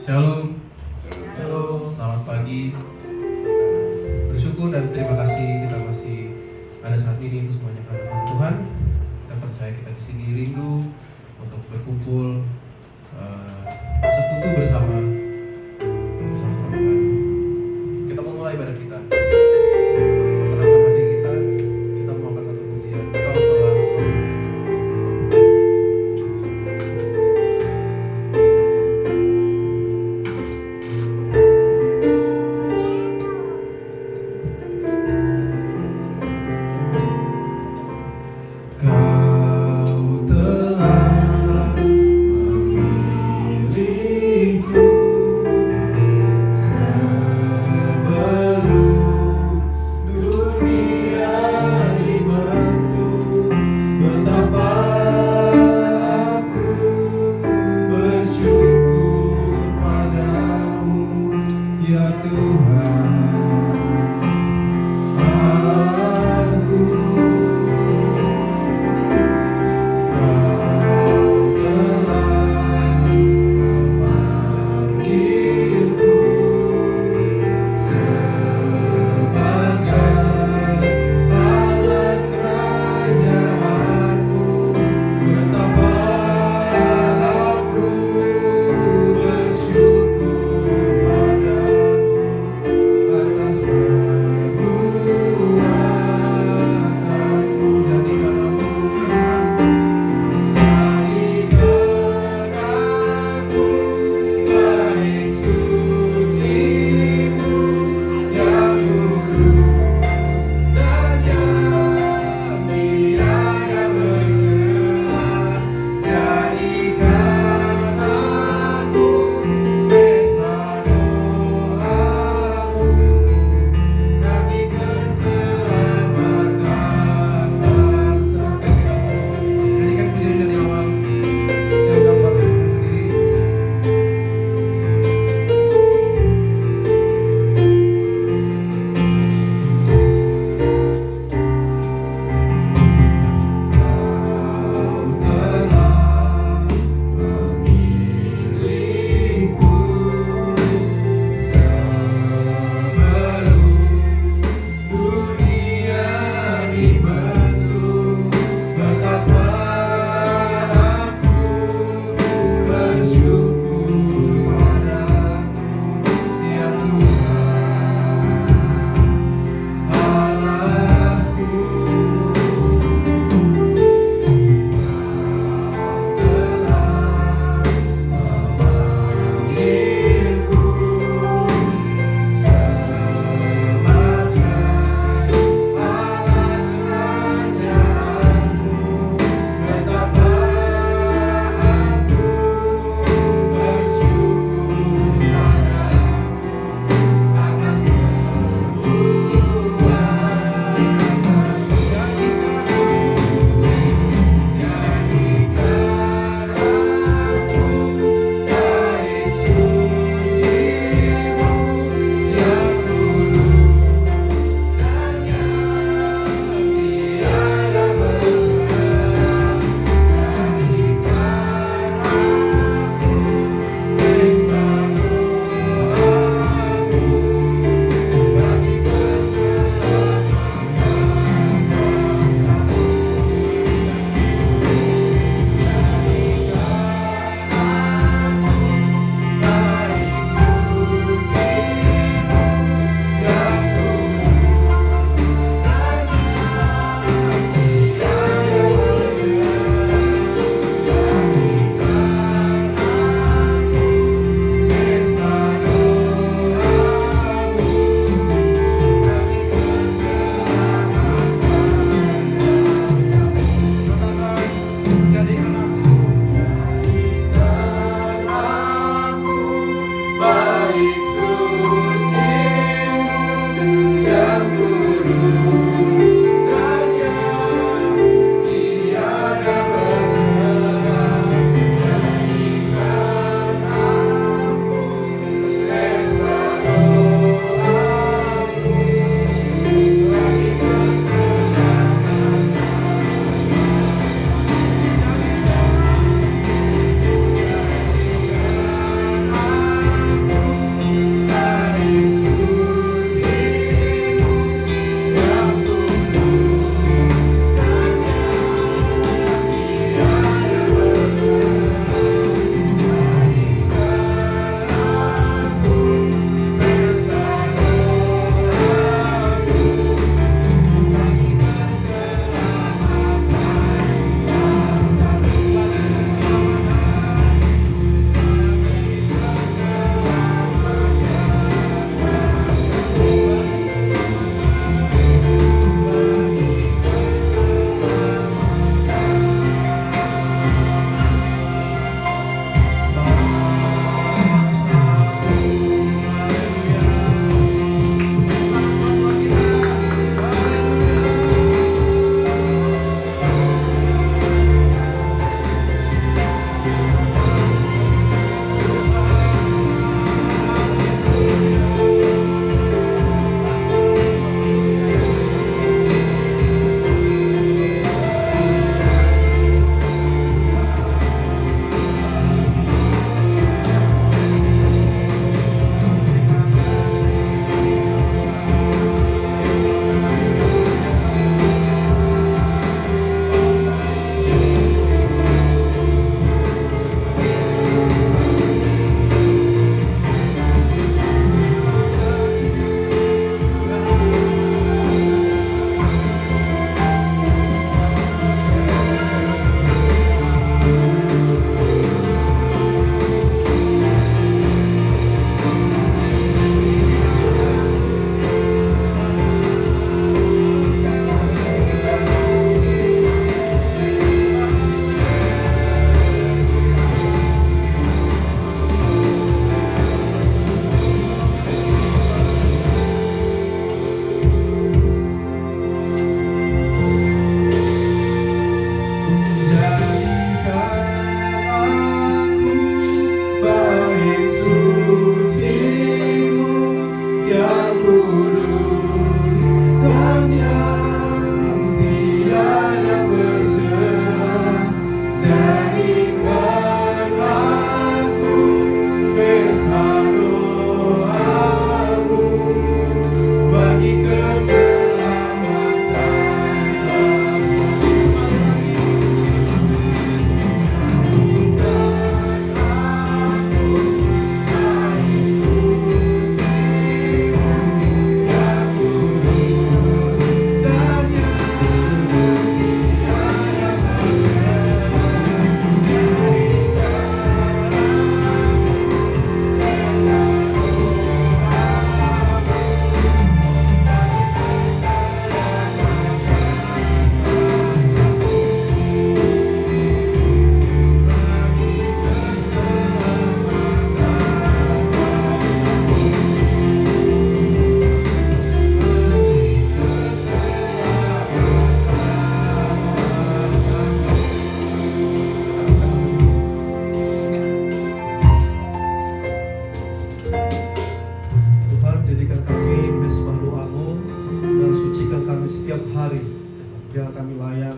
Shalom. Halo, selamat pagi. Bersyukur dan terima kasih kita masih ada saat ini itu semuanya karena Tuhan. Kita percaya kita di sini rindu untuk berkumpul, bersekutu bersama Tuhan. Kita mau mulai ibadah kita. Tenangkan hati kita. Kita mau angkat satu pujian. Kau telah Kau telah memilih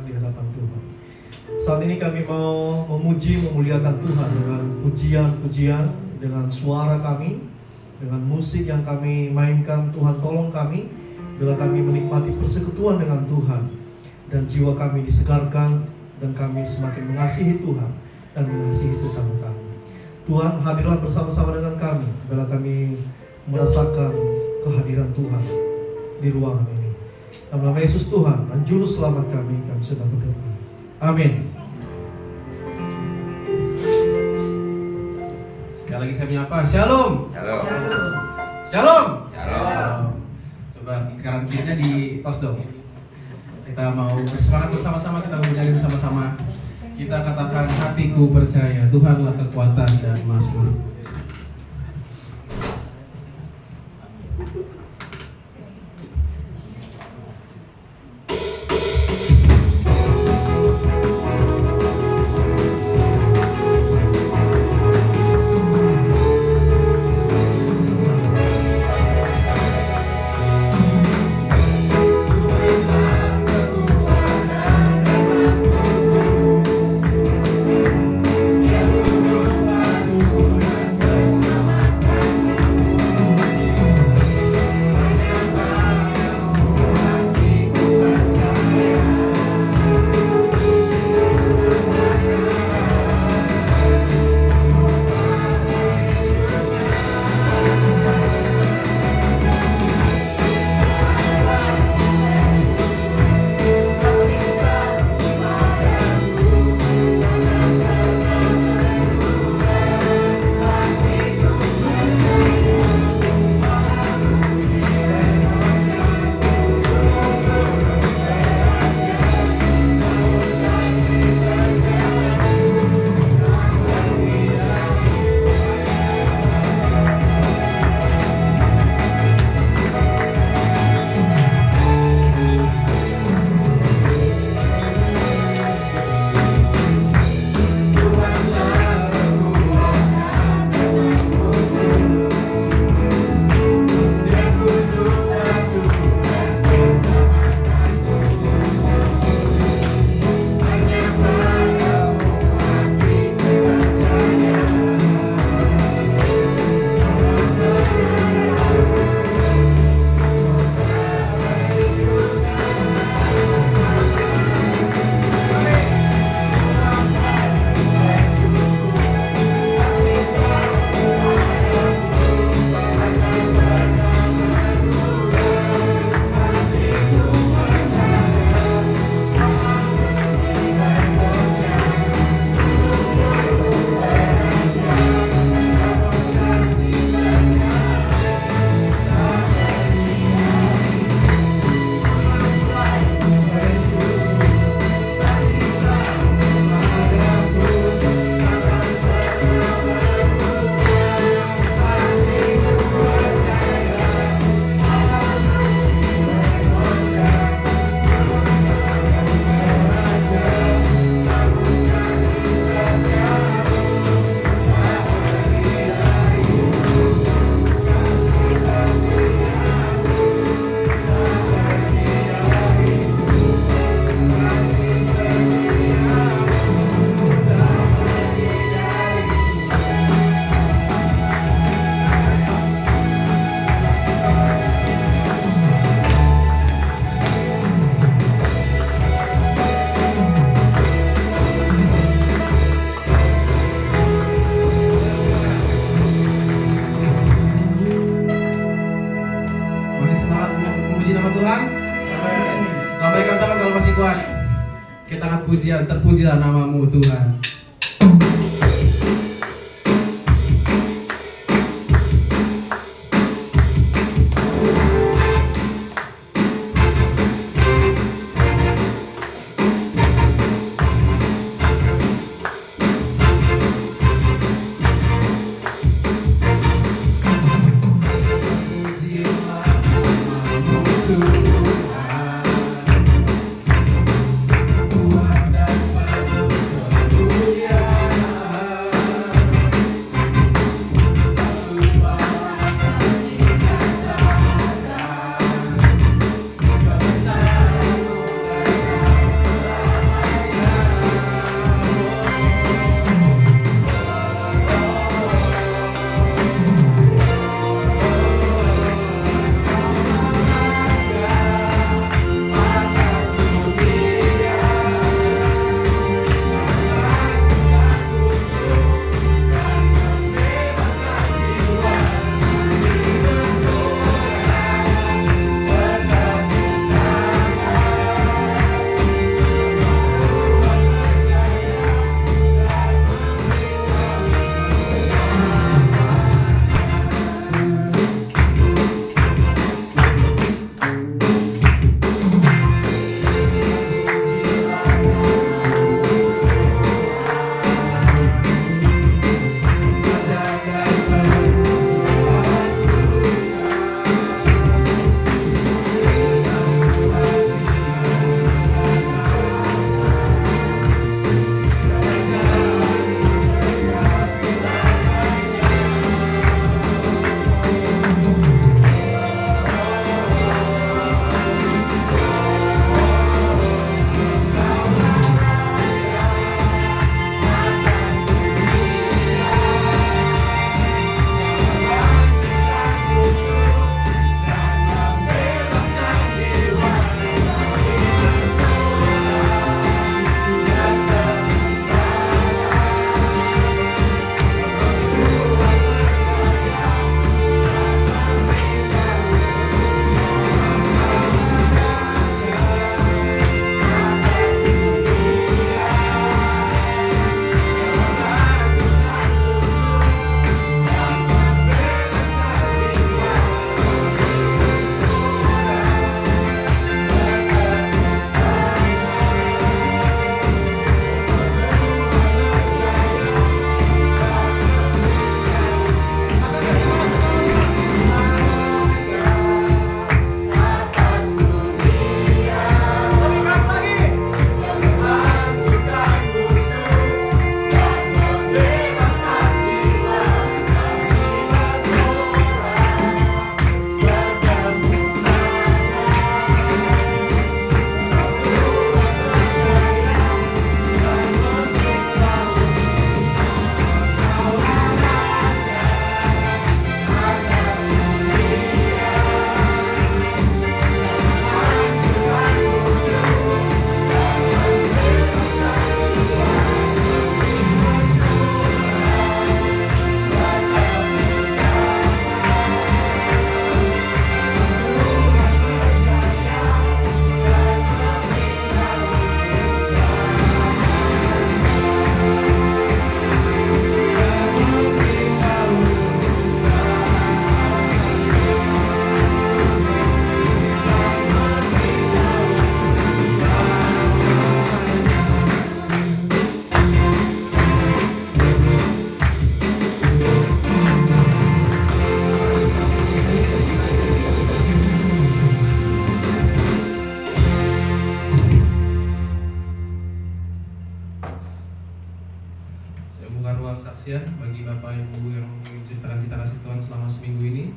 di hadapan Tuhan. Saat ini kami mau memuji, memuliakan Tuhan dengan pujian-pujian, dengan suara kami, dengan musik yang kami mainkan. Tuhan tolong kami bila kami menikmati persekutuan dengan Tuhan, dan jiwa kami disegarkan, dan kami semakin mengasihi Tuhan dan mengasihi sesama kami. Tuhan, hadirlah bersama-sama dengan kami bila kami merasakan kehadiran Tuhan di ruangan ini. Dalam nama Yesus Tuhan dan Juru Selamat kami sudah berdoa. Amin. Sekali lagi saya menyapa, Shalom. Shalom. Shalom. Shalom. Coba kanan kirinya di tos dong. Kita mau bersemangat bersama-sama, kita menjadi bersama-sama. Kita katakan, hatiku percaya Tuhanlah kekuatan dan mazmur. Kita angkat pujian, terpujilah namamu Tuhan. persaksian bagi Bapak Ibu yang menceritakan cita kasih Tuhan selama seminggu ini.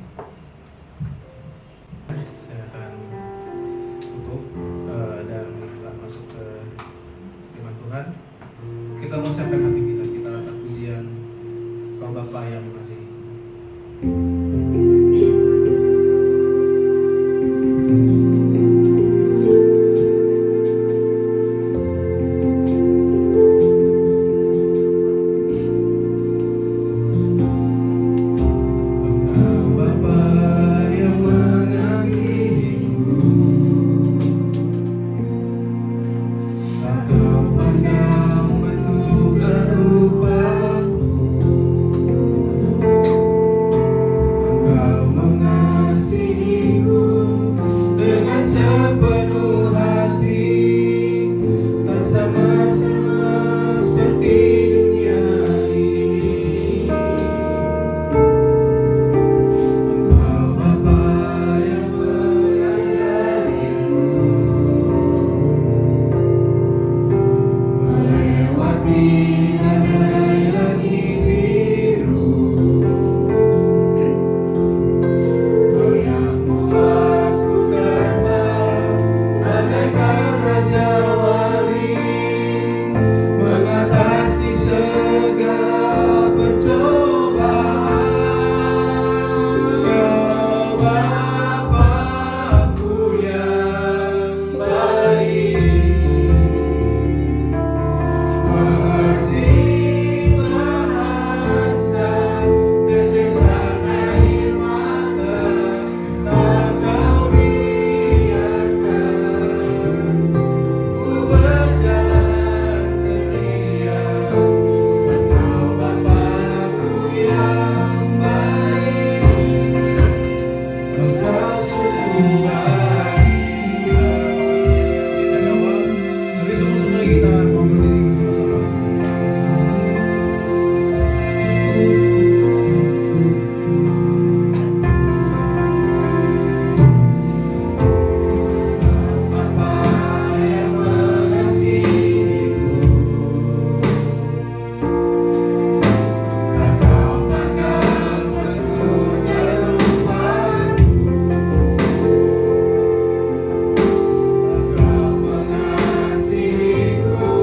Saya akan tutup dan masuk ke firman Tuhan. Kita mau siapkan hati kita angkat pujian Kau Bapa yang mengasihi. Mengasihiku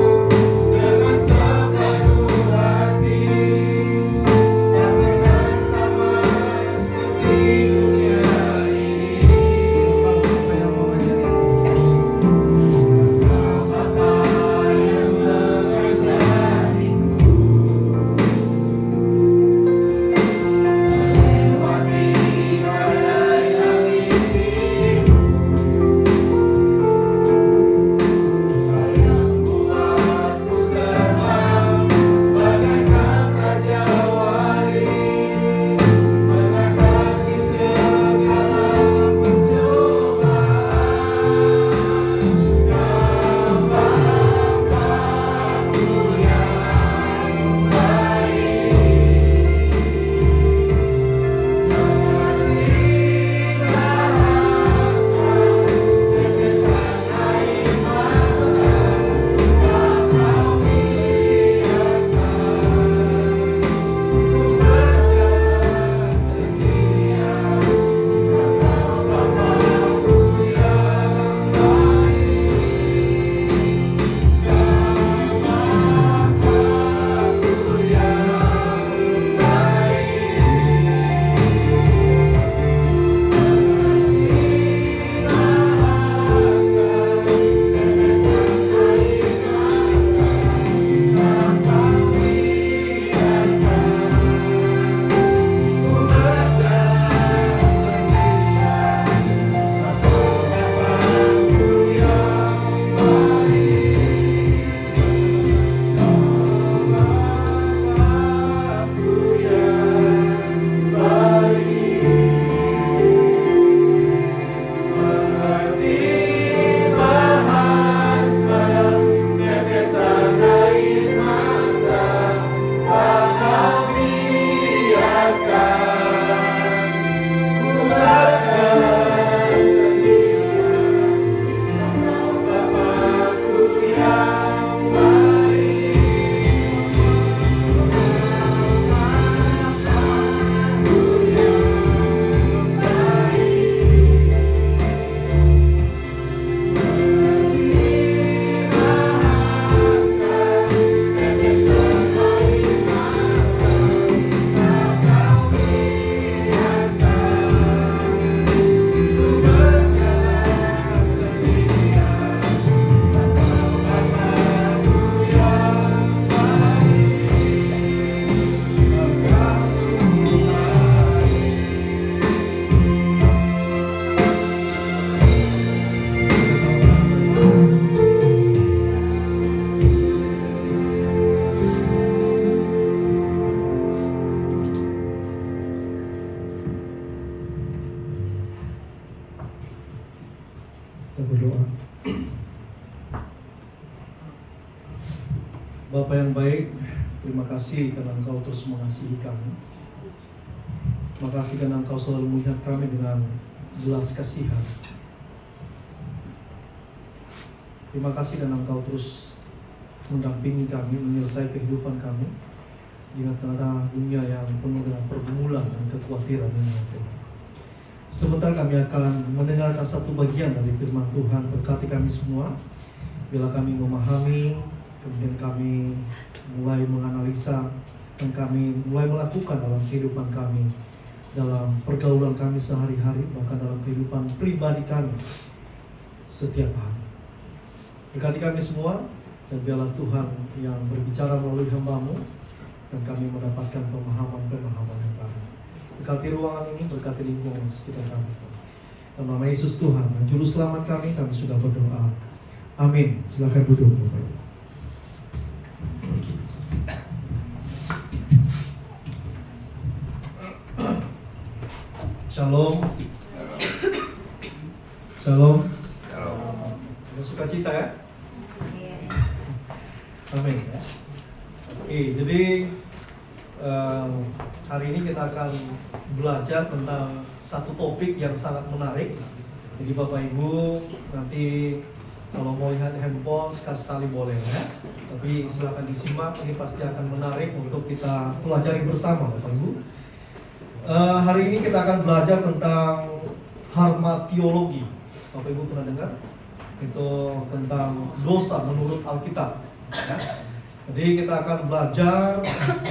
Bapa yang baik, terima kasih karena Engkau terus mengasihi kami. Terima kasih karena Engkau selalu melihat kami dengan belas kasihan. Terima kasih karena Engkau terus mendampingi kami, menyertai kehidupan kami di antara dunia yang penuh dengan pergumulan dan kekhawatiran ini, Tuhan. Sebentar kami akan mendengarkan satu bagian dari firman Tuhan. Berkati kami semua, bila kami memahami, kemudian kami mulai menganalisa, dan kami mulai melakukan dalam kehidupan kami, dalam pergaulan kami sehari-hari, bahkan dalam kehidupan pribadi kami setiap hari. Berkati kami semua, dan biarlah Tuhan yang berbicara melalui hamba-Mu, dan kami mendapatkan pemahaman-pemahaman yang baru. Berkati ruangan ini, berkati lingkungan sekitar kami. Dalam nama Yesus Tuhan dan Juru Selamat kami sudah berdoa. Amin. Silakan duduk, Bapak Ibu. Shalom. Shalom. Suka cita ya? Amin. Oke, jadi hari ini kita akan belajar tentang satu topik yang sangat menarik. Jadi Bapak Ibu nanti kalau mau lihat handphone sekali-sekali boleh ya. Tapi silakan disimak, ini pasti akan menarik untuk kita pelajari bersama Bapak Ibu. Hari ini kita akan belajar tentang harmatiologi. Bapak Ibu pernah dengar? Itu tentang dosa menurut Alkitab ya. Jadi kita akan belajar,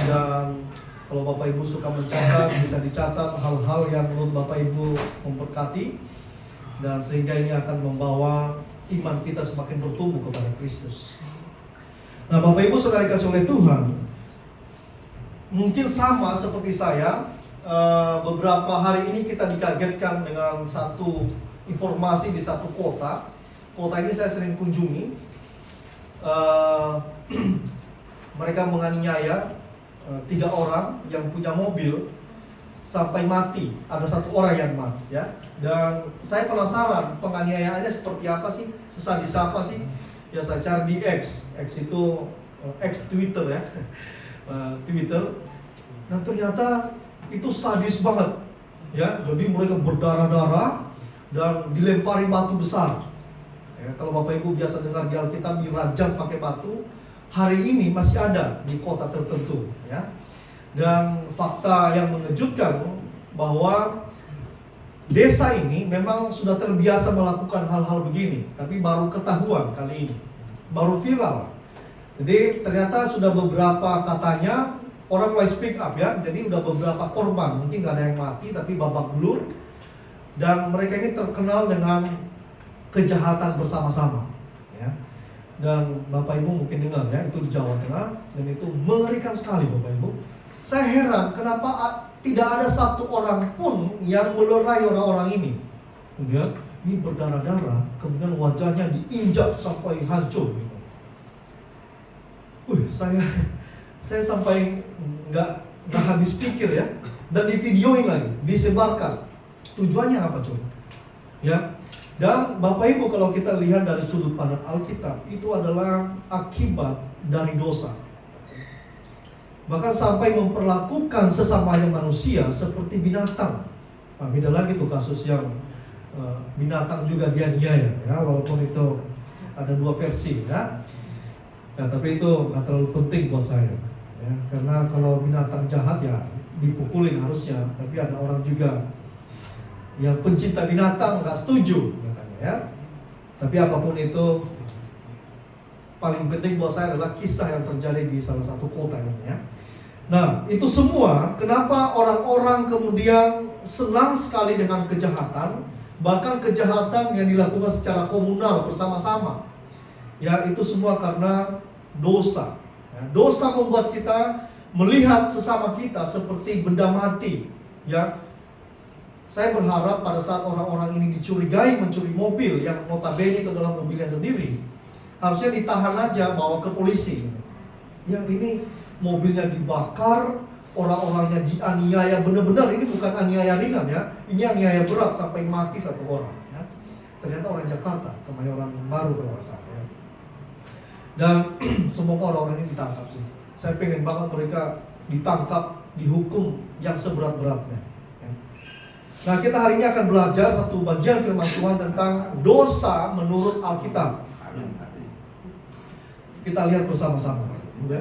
dan kalau Bapak Ibu suka mencatat, bisa dicatat hal-hal yang menurut Bapak Ibu memberkati, dan sehingga ini akan membawa iman kita semakin bertumbuh kepada Kristus. Nah Bapak Ibu saudara dikasih oleh Tuhan, mungkin sama seperti saya, beberapa hari ini kita dikagetkan dengan satu informasi di satu kota. Kota ini saya sering kunjungi. Mereka menganiaya 3 orang yang punya mobil sampai mati. Ada 1 orang yang mati ya. Dan saya penasaran penganiayaannya seperti apa sih? Sesadis apa sih? Ya saya cari di X itu X Twitter ya. Twitter. Dan ternyata itu sadis banget ya. Jadi mereka berdarah-darah dan dilempari batu besar. Ya, kalau Bapak Ibu biasa dengar di Alkitab dirajam pakai batu, hari ini masih ada di kota tertentu ya. Dan fakta yang mengejutkan bahwa desa ini memang sudah terbiasa melakukan hal-hal begini, tapi baru ketahuan kali ini, baru viral. Jadi ternyata sudah beberapa, katanya orang mulai speak up ya. Jadi udah beberapa korban, mungkin gak ada yang mati tapi babak belur. Dan mereka ini terkenal dengan kejahatan bersama-sama ya. Dan Bapak Ibu mungkin dengar ya, itu di Jawa Tengah, dan itu mengerikan sekali Bapak Ibu. Saya heran kenapa tidak ada 1 orang pun yang melerai orang-orang ini. Kemudian ini berdarah-darah, kemudian wajahnya diinjak sampai hancur gitu. Saya sampai nggak habis pikir ya. Dan di videoin lagi, disebarkan. Tujuannya apa coba? Ya. Dan Bapak Ibu kalau kita lihat dari sudut pandang Alkitab, itu adalah akibat dari dosa. Bahkan sampai memperlakukan sesamanya manusia seperti binatang. Nah, beda lagi tuh kasus yang binatang juga dianiaya ya, walaupun itu ada 2 versi ya. Ya, tapi itu nggak terlalu penting buat saya ya, karena kalau binatang jahat ya dipukulin harusnya, tapi ada orang juga yang pencinta binatang nggak setuju katanya ya. Tapi apapun itu, paling penting buat saya adalah kisah yang terjadi di salah satu kota ini ya. Nah itu semua kenapa orang-orang kemudian senang sekali dengan kejahatan, bahkan kejahatan yang dilakukan secara komunal bersama-sama ya. Itu semua karena dosa ya. Dosa membuat kita melihat sesama kita seperti benda mati ya. Saya berharap pada saat orang-orang ini dicurigai mencuri mobil yang notabene itu adalah mobilnya sendiri, harusnya ditahan aja, bawa ke polisi. Yang ini mobilnya dibakar, orang-orangnya dianiaya benar-benar. Ini bukan aniaya ringan ya, ini aniaya berat sampai mati 1 orang ya. Ternyata orang Jakarta, Kemayoran Baru kalau nggak salah ya. Dan semoga orang-orang ini ditangkap sih. Saya pengen banget mereka ditangkap, dihukum yang seberat-beratnya. Nah, kita hari ini akan belajar satu bagian firman Tuhan tentang dosa menurut Alkitab. Kita lihat bersama-sama. Ya.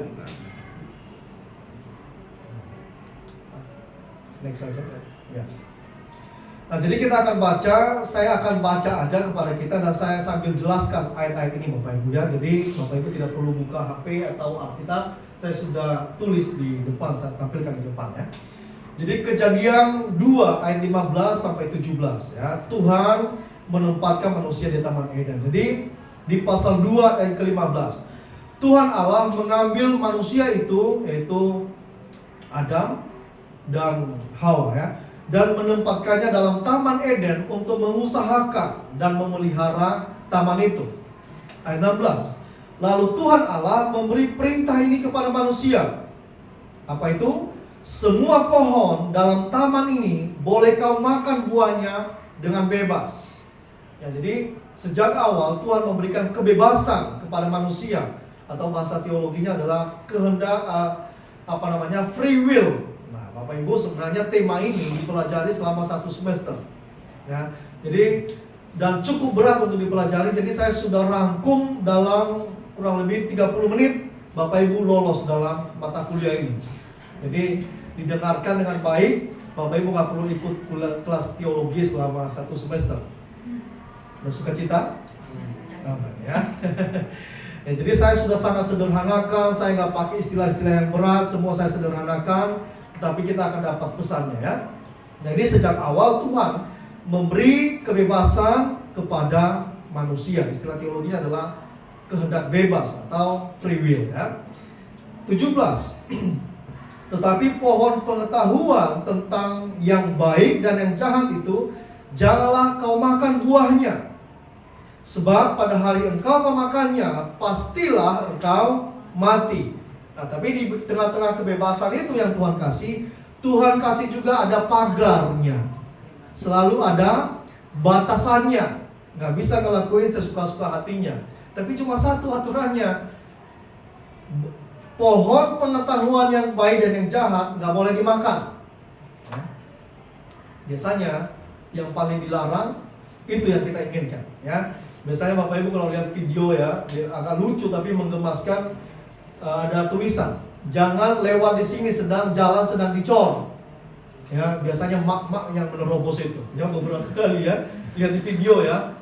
Next saja. Ya. Nah, jadi kita akan baca, saya akan baca aja kepada kita dan saya sambil jelaskan ayat-ayat ini Bapak Ibu ya. Jadi Bapak Ibu tidak perlu buka HP atau Alkitab, saya sudah tulis di depan, saya tampilkan di depan ya. Jadi Kejadian 2 ayat 15 sampai 17 ya. Tuhan menempatkan manusia di Taman Eden. Jadi di pasal 2 ayat ke-15, Tuhan Allah mengambil manusia itu, yaitu Adam dan Hawa ya, dan menempatkannya dalam Taman Eden untuk mengusahakan dan memelihara taman itu. Ayat 16. Lalu Tuhan Allah memberi perintah ini kepada manusia. Apa itu? Semua pohon dalam taman ini boleh kau makan buahnya dengan bebas. Ya, jadi sejak awal Tuhan memberikan kebebasan kepada manusia, atau bahasa teologinya adalah kehendak free will. Nah, Bapak Ibu, sebenarnya tema ini dipelajari selama 1 semester. Ya, jadi dan cukup berat untuk dipelajari. Jadi saya sudah rangkum dalam kurang lebih 30 menit. Bapak Ibu lolos dalam mata kuliah ini. Jadi didengarkan dengan baik. Bapak Ibu nggak perlu ikut kelas teologi selama 1 semester. Bersuka cita? Ya. Ya, jadi saya sudah sangat sederhanakan. Saya nggak pakai istilah-istilah yang berat. Semua saya sederhanakan. Tapi kita akan dapat pesannya ya. Jadi sejak awal Tuhan memberi kebebasan kepada manusia. Istilah teologinya adalah kehendak bebas atau free will ya. 17. Tetapi pohon pengetahuan tentang yang baik dan yang jahat itu janganlah kau makan buahnya. Sebab pada hari engkau memakannya pastilah engkau mati. Nah, tapi di tengah-tengah kebebasan itu yang Tuhan kasih juga ada pagarnya. Selalu ada batasannya. Nggak bisa ngelakuin sesuka-suka hatinya. Tapi cuma satu aturannya. Pohon pengetahuan yang baik dan yang jahat nggak boleh dimakan. Biasanya yang paling dilarang itu yang kita inginkan. Ya, biasanya Bapak Ibu kalau lihat video ya, agak lucu tapi menggemaskan. Ada tulisan, jangan lewat di sini jalan sedang dicor. Ya, biasanya mak-mak yang menerobos itu. Ya, beberapa kali ya lihat di video ya,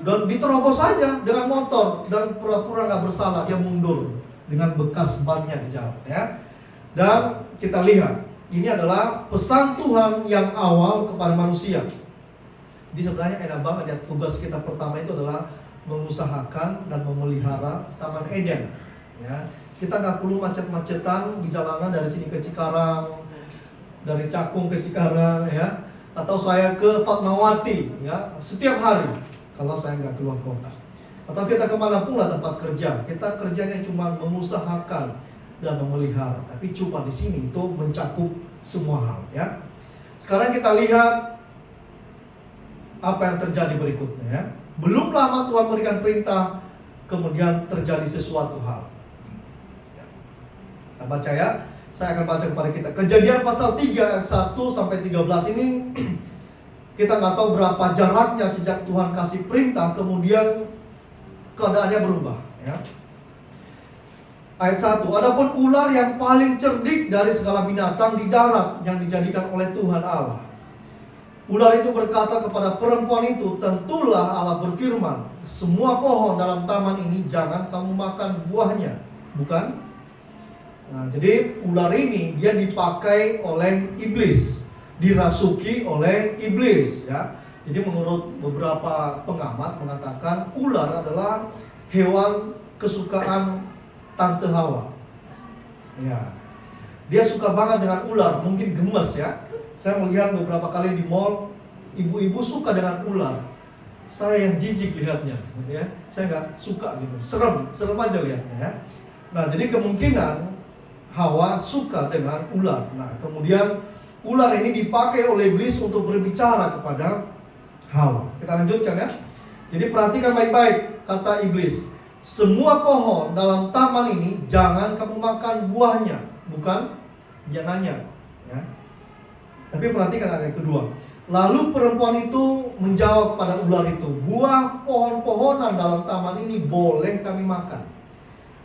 dan diterobos saja dengan motor dan pura-pura nggak bersalah, dia mundur dengan bekas bannya di jalan ya. Dan kita lihat ini adalah pesan Tuhan yang awal kepada manusia. Di sebenarnya enak banget ya, tugas kita pertama itu adalah mengusahakan dan memelihara Taman Eden ya. Kita nggak perlu macet-macetan di jalanan dari sini ke Cikarang, dari Cakung ke Cikarang ya, atau saya ke Fatmawati ya setiap hari kalau saya nggak keluar kota. Atau kita kemana pun lah tempat kerja, kita kerjanya cuma mengusahakan dan memelihara. Tapi cuma di sini itu mencakup semua hal ya. Sekarang kita lihat apa yang terjadi berikutnya ya. Belum lama Tuhan memberikan perintah, kemudian terjadi sesuatu hal. Kita baca ya. Saya akan baca kepada kita. Kejadian pasal 3 ayat 1 sampai 13 ini kita nggak tahu berapa jaraknya sejak Tuhan kasih perintah kemudian keadaannya berubah ya. Ayat 1. Adapun ular yang paling cerdik dari segala binatang di darat yang dijadikan oleh Tuhan Allah. Ular itu berkata kepada perempuan itu, tentulah Allah berfirman, semua pohon dalam taman ini jangan kamu makan buahnya. Bukan? Nah, jadi ular ini dia dipakai oleh iblis, dirasuki oleh iblis ya. Jadi menurut beberapa pengamat mengatakan ular adalah hewan kesukaan Tante Hawa. Ya. Dia suka banget dengan ular, mungkin gemes ya. Saya melihat beberapa kali di mall, ibu-ibu suka dengan ular. Saya yang jijik lihatnya, ya. Saya nggak suka gitu, serem aja lihatnya ya. Nah, jadi kemungkinan Hawa suka dengan ular. Nah, kemudian ular ini dipakai oleh iblis untuk berbicara kepada Hawa. Kita lanjutkan ya. Jadi perhatikan baik-baik kata iblis. semua pohon dalam taman ini jangan kamu makan buahnya. Bukan dia nanya, ya. Tapi perhatikan ayat yang kedua. Lalu perempuan itu menjawab kepada ular itu, buah pohon-pohonan dalam taman ini boleh kami makan.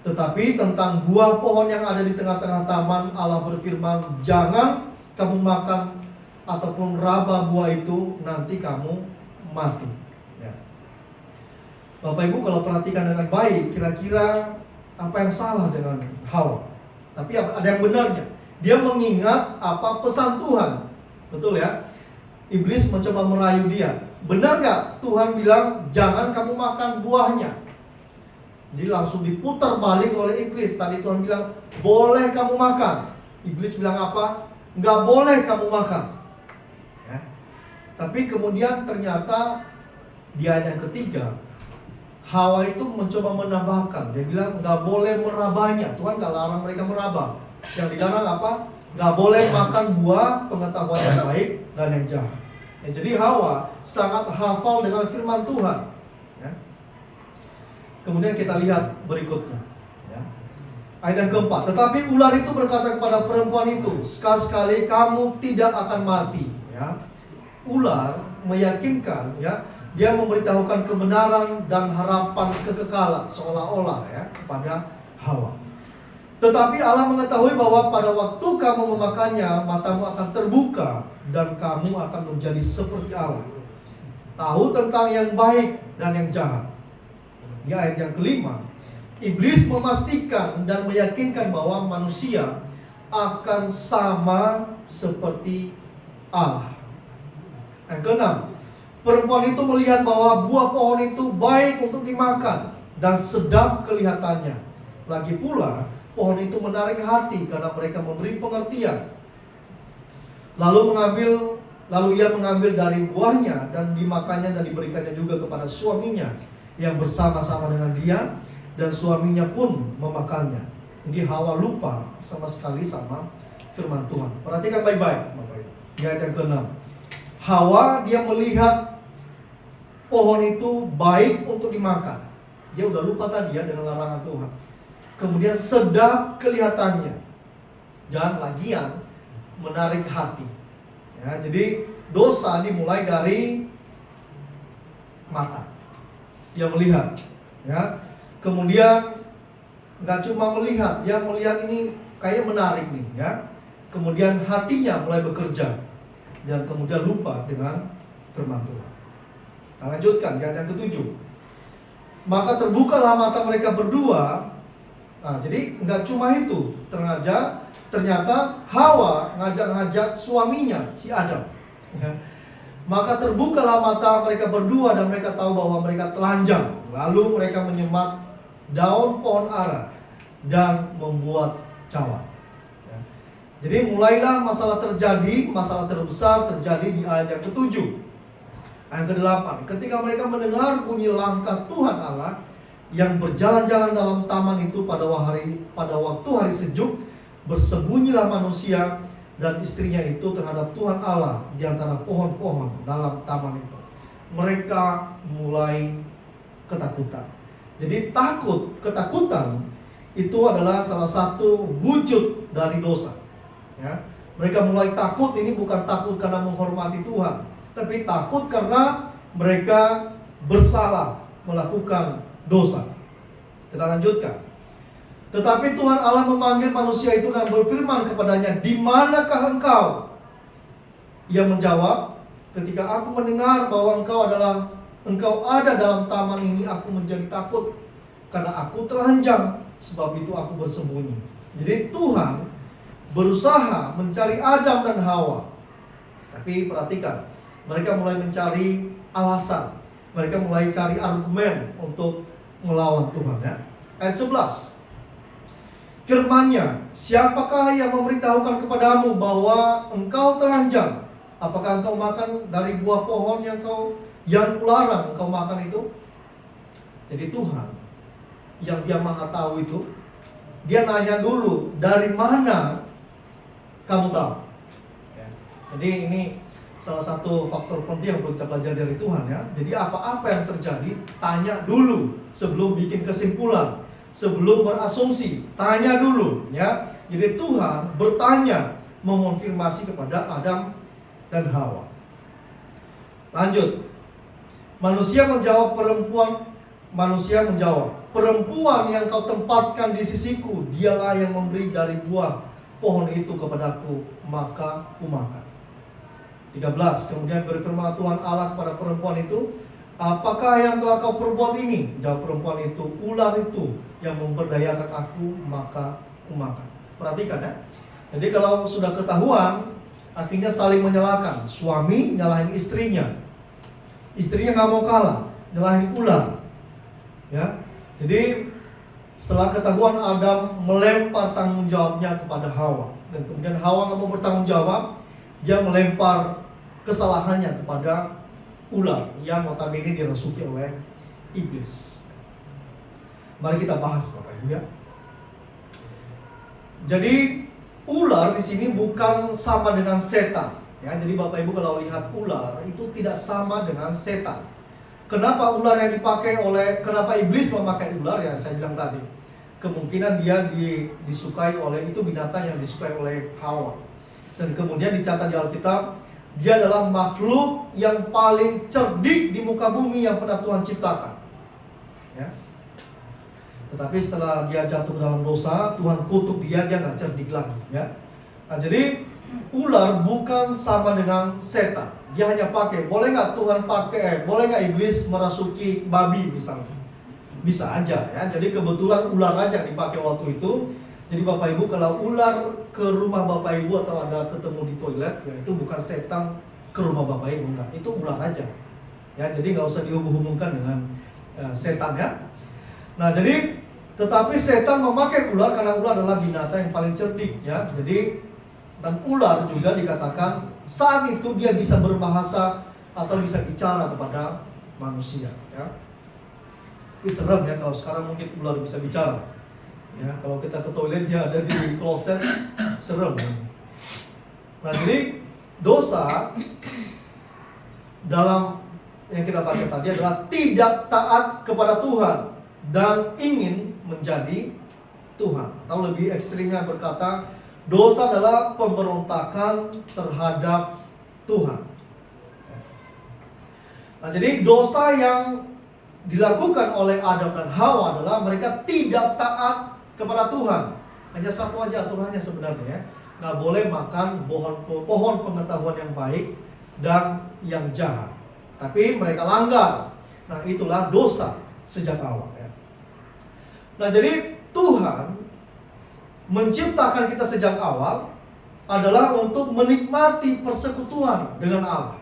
Tetapi tentang buah pohon yang ada di tengah-tengah taman, Allah berfirman, jangan kamu makan ataupun raba buah itu, nanti kamu mati. Ya. Bapak Ibu kalau perhatikan dengan baik, kira-kira apa yang salah dengan Hawa? Tapi ada yang benarnya. Dia mengingat apa pesan Tuhan. Betul ya? Iblis mencoba merayu dia. Benar gak Tuhan bilang jangan kamu makan buahnya? Jadi langsung diputar balik oleh iblis. Tadi Tuhan bilang boleh kamu makan. Iblis bilang apa? Gak boleh kamu makan, ya. Tapi kemudian ternyata di ayat yang ketiga Hawa itu mencoba menambahkan. Dia bilang gak boleh merabanya. Tuhan gak larang mereka meraba. Yang dilarang apa? Gak boleh makan buah pengetahuan yang baik dan yang jahat. Ya, jadi Hawa sangat hafal dengan firman Tuhan, ya. Kemudian kita lihat berikutnya, ya. Ayat yang keempat. Tetapi ular itu berkata kepada perempuan itu, sekali-sekali kamu tidak akan mati, ya. Ular meyakinkan, ya, dia memberitahukan kebenaran dan harapan kekekalan seolah-olah, ya, kepada Hawa. Tetapi Allah mengetahui bahwa pada waktu kamu memakannya, matamu akan terbuka dan kamu akan menjadi seperti Allah, tahu tentang yang baik dan yang jahat. Di ayat yang kelima, iblis memastikan dan meyakinkan bahwa manusia akan sama seperti Allah. Yang keenam, perempuan itu melihat bahwa buah pohon itu baik untuk dimakan dan sedap kelihatannya. Lagi pula pohon itu menarik hati karena mereka memberi pengertian. Lalu ia mengambil dari buahnya dan dimakannya dan diberikannya juga kepada suaminya yang bersama-sama dengan dia, dan suaminya pun memakannya. Jadi Hawa lupa sama sekali sama firman Tuhan. Perhatikan baik-baik, Bapak Ibu. Di ayat yang ke-6. Hawa dia melihat pohon itu baik untuk dimakan. Dia udah lupa tadi ya dengan larangan Tuhan. Kemudian sedap kelihatannya dan lagian menarik hati. Ya, jadi dosa dimulai dari mata. Dia melihat, ya. Kemudian nggak cuma melihat, dia melihat ini kayak menarik nih, ya. Kemudian hatinya mulai bekerja dan kemudian lupa dengan firman Tuhan. Kita lanjutkan di ayat yang ke-7. Maka terbukalah mata mereka berdua. Nah, jadi nggak cuma itu, ternyata Hawa ngajak-ngajak suaminya, si Adam. Ya. Maka terbukalah mata mereka berdua dan mereka tahu bahwa mereka telanjang. Lalu mereka menyemat daun pohon ara dan membuat cawan. Ya. Jadi mulailah masalah terbesar terjadi di ayat yang ke-7. Ayat ke-8, ketika mereka mendengar bunyi langkah Tuhan Allah yang berjalan-jalan dalam taman itu pada waktu hari sejuk, bersembunyilah manusia dan istrinya itu terhadap Tuhan Allah di antara pohon-pohon dalam taman itu. Mereka mulai ketakutan. Jadi ketakutan itu adalah salah satu wujud dari dosa. Ya. Mereka mulai takut, ini bukan takut karena menghormati Tuhan, tapi takut karena mereka bersalah melakukan dosa. Kita lanjutkan. Tetapi Tuhan Allah memanggil manusia itu dan berfirman kepadanya, "Di manakah engkau?" Ia menjawab, "Ketika aku mendengar bahwa engkau ada dalam taman ini, aku menjadi takut karena aku telanjang, sebab itu aku bersembunyi." Jadi Tuhan berusaha mencari Adam dan Hawa. Tapi perhatikan, mereka mulai mencari alasan. Mereka mulai cari argumen untuk melawan Tuhan, ya. Ayat 11. Firman-Nya, "Siapakah yang memberitahukan kepadamu bahwa engkau telanjang? Apakah engkau makan dari buah pohon yang kularang engkau makan itu?" Jadi Tuhan yang Dia Maha Tahu itu, Dia nanya dulu, "Dari mana kamu tahu?" Ya. Jadi ini salah satu faktor penting yang perlu kita pelajari dari Tuhan ya. Jadi apa-apa yang terjadi, tanya dulu sebelum bikin kesimpulan, sebelum berasumsi, tanya dulu ya. Jadi Tuhan bertanya, mengonfirmasi kepada Adam dan Hawa. Lanjut. Manusia menjawab, perempuan yang kau tempatkan di sisiku, dialah yang memberi dari buah pohon itu kepadaku, maka kumakan. 13. Kemudian berfirman Tuhan Allah kepada perempuan itu, apakah yang telah kau perbuat ini? Jawab perempuan itu, ular itu yang memberdayakan aku, maka kumakan. Perhatikan ya. Jadi kalau sudah ketahuan, akhirnya saling menyalahkan. Suami nyalahin istrinya, istrinya nggak mau kalah, nyalahin ular. Ya, jadi setelah ketahuan, Adam melempar tanggung jawabnya kepada Hawa, dan kemudian Hawa nggak mau bertanggung jawab, dia melempar kesalahannya kepada ular yang notabene dirasuki oleh iblis. Mari kita bahas Bapak Ibu ya. Jadi ular di sini bukan sama dengan setan. Ya, jadi Bapak Ibu kalau lihat ular itu tidak sama dengan setan. Kenapa ular yang dipakai kenapa iblis memakai ular ya saya bilang tadi. Kemungkinan dia disukai oleh, itu binatang yang disukai oleh Hawa. Dan kemudian dicatat di Alkitab, dia adalah makhluk yang paling cerdik di muka bumi yang pernah Tuhan ciptakan. Ya. Tetapi setelah dia jatuh dalam dosa, Tuhan kutuk dia nggak cerdik lagi. Ya. Nah, jadi ular bukan sama dengan setan. Dia hanya pakai. Boleh nggak Tuhan pakai? Boleh nggak iblis merasuki babi misalnya? Bisa aja ya. Jadi kebetulan ular aja dipakai waktu itu. Jadi Bapak Ibu kalau ular ke rumah Bapak Ibu atau ada ketemu di toilet, ya itu bukan setan ke rumah Bapak Ibu, enggak. Itu ular aja. Ya, jadi nggak usah dihubung-hubungkan dengan setan ya. Nah, jadi tetapi setan memakai ular karena ular adalah binatang yang paling cerdik ya. Jadi dan ular juga dikatakan saat itu dia bisa berbahasa atau bisa bicara kepada manusia ya. Ini serem ya kalau sekarang mungkin ular bisa bicara. Ya, kalau kita ke toilet dia ada di kloset, serem ya. Nah, jadi dosa dalam yang kita baca tadi adalah tidak taat kepada Tuhan dan ingin menjadi Tuhan. Atau lebih ekstrimnya berkata, dosa adalah pemberontakan terhadap Tuhan. Nah, jadi dosa yang dilakukan oleh Adam dan Hawa adalah mereka tidak taat kepada Tuhan. Hanya satu aja aturannya sebenarnya, nggak boleh makan pohon pengetahuan yang baik dan yang jahat. Tapi mereka langgar. Nah, itulah dosa sejak awal ya. Nah, jadi Tuhan menciptakan kita sejak awal adalah untuk menikmati persekutuan dengan Allah.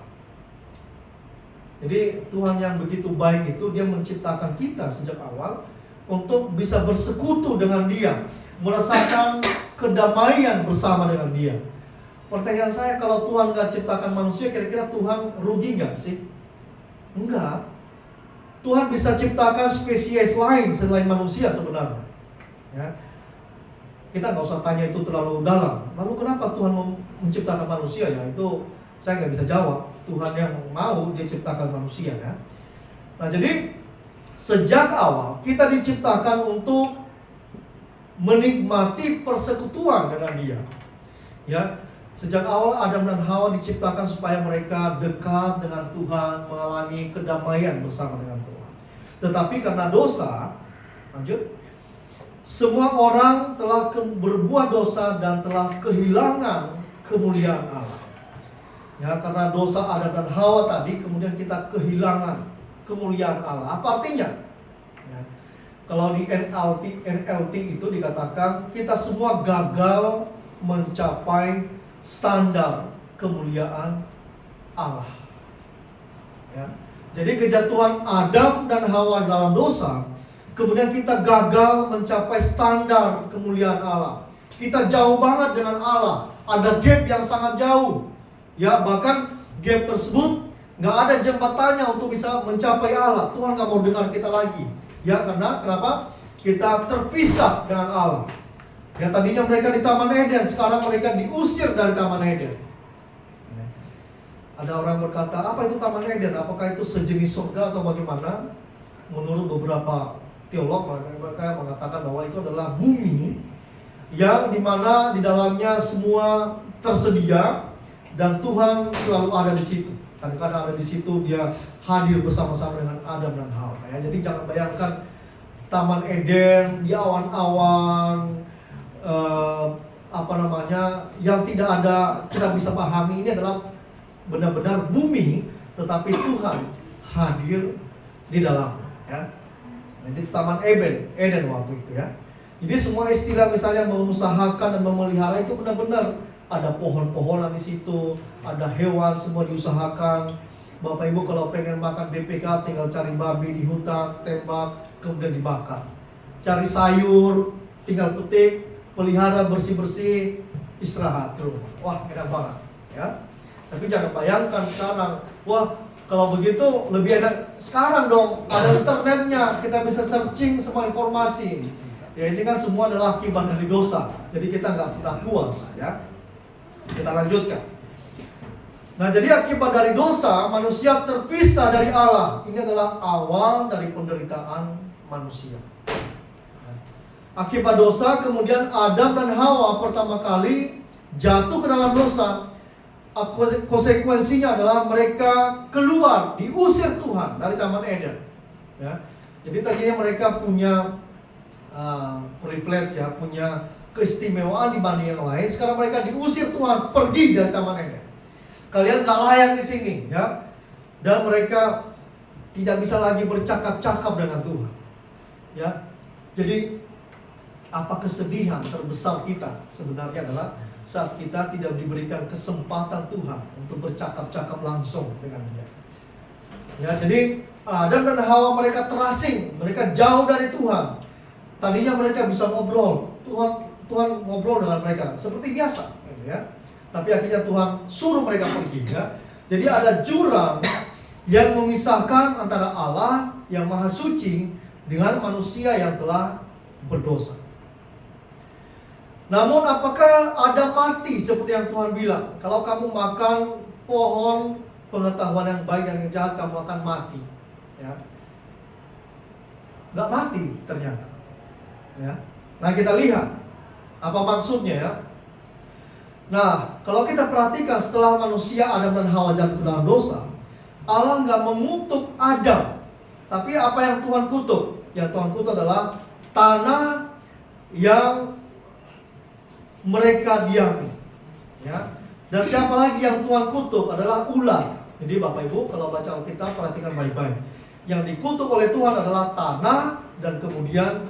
Jadi Tuhan yang begitu baik itu, dia menciptakan kita sejak awal untuk bisa bersekutu dengan dia, merasakan kedamaian bersama dengan dia. Pertanyaan saya, kalau Tuhan gak ciptakan manusia, kira-kira Tuhan rugi gak sih? Enggak. Tuhan bisa ciptakan spesies lain selain manusia sebenarnya ya. Kita gak usah tanya itu terlalu dalam. Lalu kenapa Tuhan menciptakan manusia ya? Itu saya gak bisa jawab. Tuhan yang mau dia ciptakan manusia ya. Nah, jadi sejak awal kita diciptakan untuk menikmati persekutuan dengan dia. Ya, sejak awal Adam dan Hawa diciptakan supaya mereka dekat dengan Tuhan, mengalami kedamaian bersama dengan Tuhan. Tetapi karena dosa, lanjut, semua orang telah berbuat dosa dan telah kehilangan kemuliaan Allah. Ya, karena dosa Adam dan Hawa tadi, kemudian kita kehilangan kemuliaan Allah. Apa artinya? Ya, kalau di NLT itu dikatakan kita semua gagal mencapai standar kemuliaan Allah. Ya, jadi kejatuhan Adam dan Hawa dalam dosa, kemudian kita gagal mencapai standar kemuliaan Allah. Kita jauh banget dengan Allah. Ada gap yang sangat jauh. Ya, bahkan gap tersebut nggak ada jembatannya untuk bisa mencapai Allah. Tuhan nggak mau dengar kita lagi. Ya, karena kenapa? Kita terpisah dengan Allah. Ya, tadinya mereka di Taman Eden, sekarang mereka diusir dari Taman Eden. Ada orang berkata, apa itu Taman Eden? Apakah itu sejenis surga atau bagaimana? Menurut beberapa teolog, mereka mengatakan bahwa itu adalah bumi yang dimana di dalamnya semua tersedia dan Tuhan selalu ada di situ. Kadang-kadang ada di situ, Dia hadir bersama-sama dengan Adam dan Hawa. Ya, jadi jangan bayangkan Taman Eden di awan-awan yang tidak ada kita bisa pahami. Ini adalah benar-benar bumi, tetapi Tuhan hadir di dalamnya. Ya. Jadi Taman Eden waktu itu ya. Jadi semua istilah misalnya mengusahakan dan memelihara itu benar-benar ada pohon-pohonan di situ, ada hewan semua diusahakan. Bapak Ibu kalau pengen makan BPK tinggal cari babi di hutan, tembak, kemudian dibakar. Cari sayur, tinggal petik, pelihara bersih-bersih, istirahat terus. Wah, enak banget ya. Tapi jangan bayangkan sekarang, wah kalau begitu lebih enak sekarang dong, ada internetnya, kita bisa searching semua informasi. Ya ini kan semua adalah akibat dari dosa, jadi kita nggak pernah puas ya. Kita lanjutkan. Nah jadi akibat dari dosa, manusia terpisah dari Allah. Ini adalah awal dari penderitaan manusia. Akibat dosa, kemudian Adam dan Hawa pertama kali jatuh ke dalam dosa. Konsekuensinya adalah mereka keluar, diusir Tuhan dari Taman Eden. Ya. Jadi tadinya mereka punya privilege ya, punya keistimewaan dibanding yang lain. Sekarang mereka diusir Tuhan, pergi dari Taman Eden. Kalian gak layak di sini, ya. Dan mereka tidak bisa lagi bercakap-cakap dengan Tuhan. Ya. Jadi apa kesedihan terbesar kita sebenarnya adalah saat kita tidak diberikan kesempatan Tuhan untuk bercakap-cakap langsung dengan Dia. Ya, jadi Adam dan Hawa mereka terasing, mereka jauh dari Tuhan. Tadinya mereka bisa ngobrol, Tuhan ngobrol dengan mereka seperti biasa, ya. Tapi akhirnya Tuhan suruh mereka pergi, ya. Jadi ada jurang yang memisahkan antara Allah yang Maha Suci dengan manusia yang telah berdosa. Namun apakah Adam mati seperti yang Tuhan bilang? Kalau kamu makan pohon pengetahuan yang baik dan yang jahat, kamu akan mati. Ya. Gak mati ternyata. Ya. Nah kita lihat apa maksudnya ya. Nah kalau kita perhatikan setelah manusia Adam dan Hawa jatuh ke dalam dosa, Allah gak mengutuk Adam. Tapi apa yang Tuhan kutuk? Yang Tuhan kutuk adalah tanah yang mereka diami, ya. Dan siapa lagi yang Tuhan kutuk adalah ular. Jadi Bapak Ibu kalau baca Alkitab perhatikan baik-baik. Yang dikutuk oleh Tuhan adalah tanah dan kemudian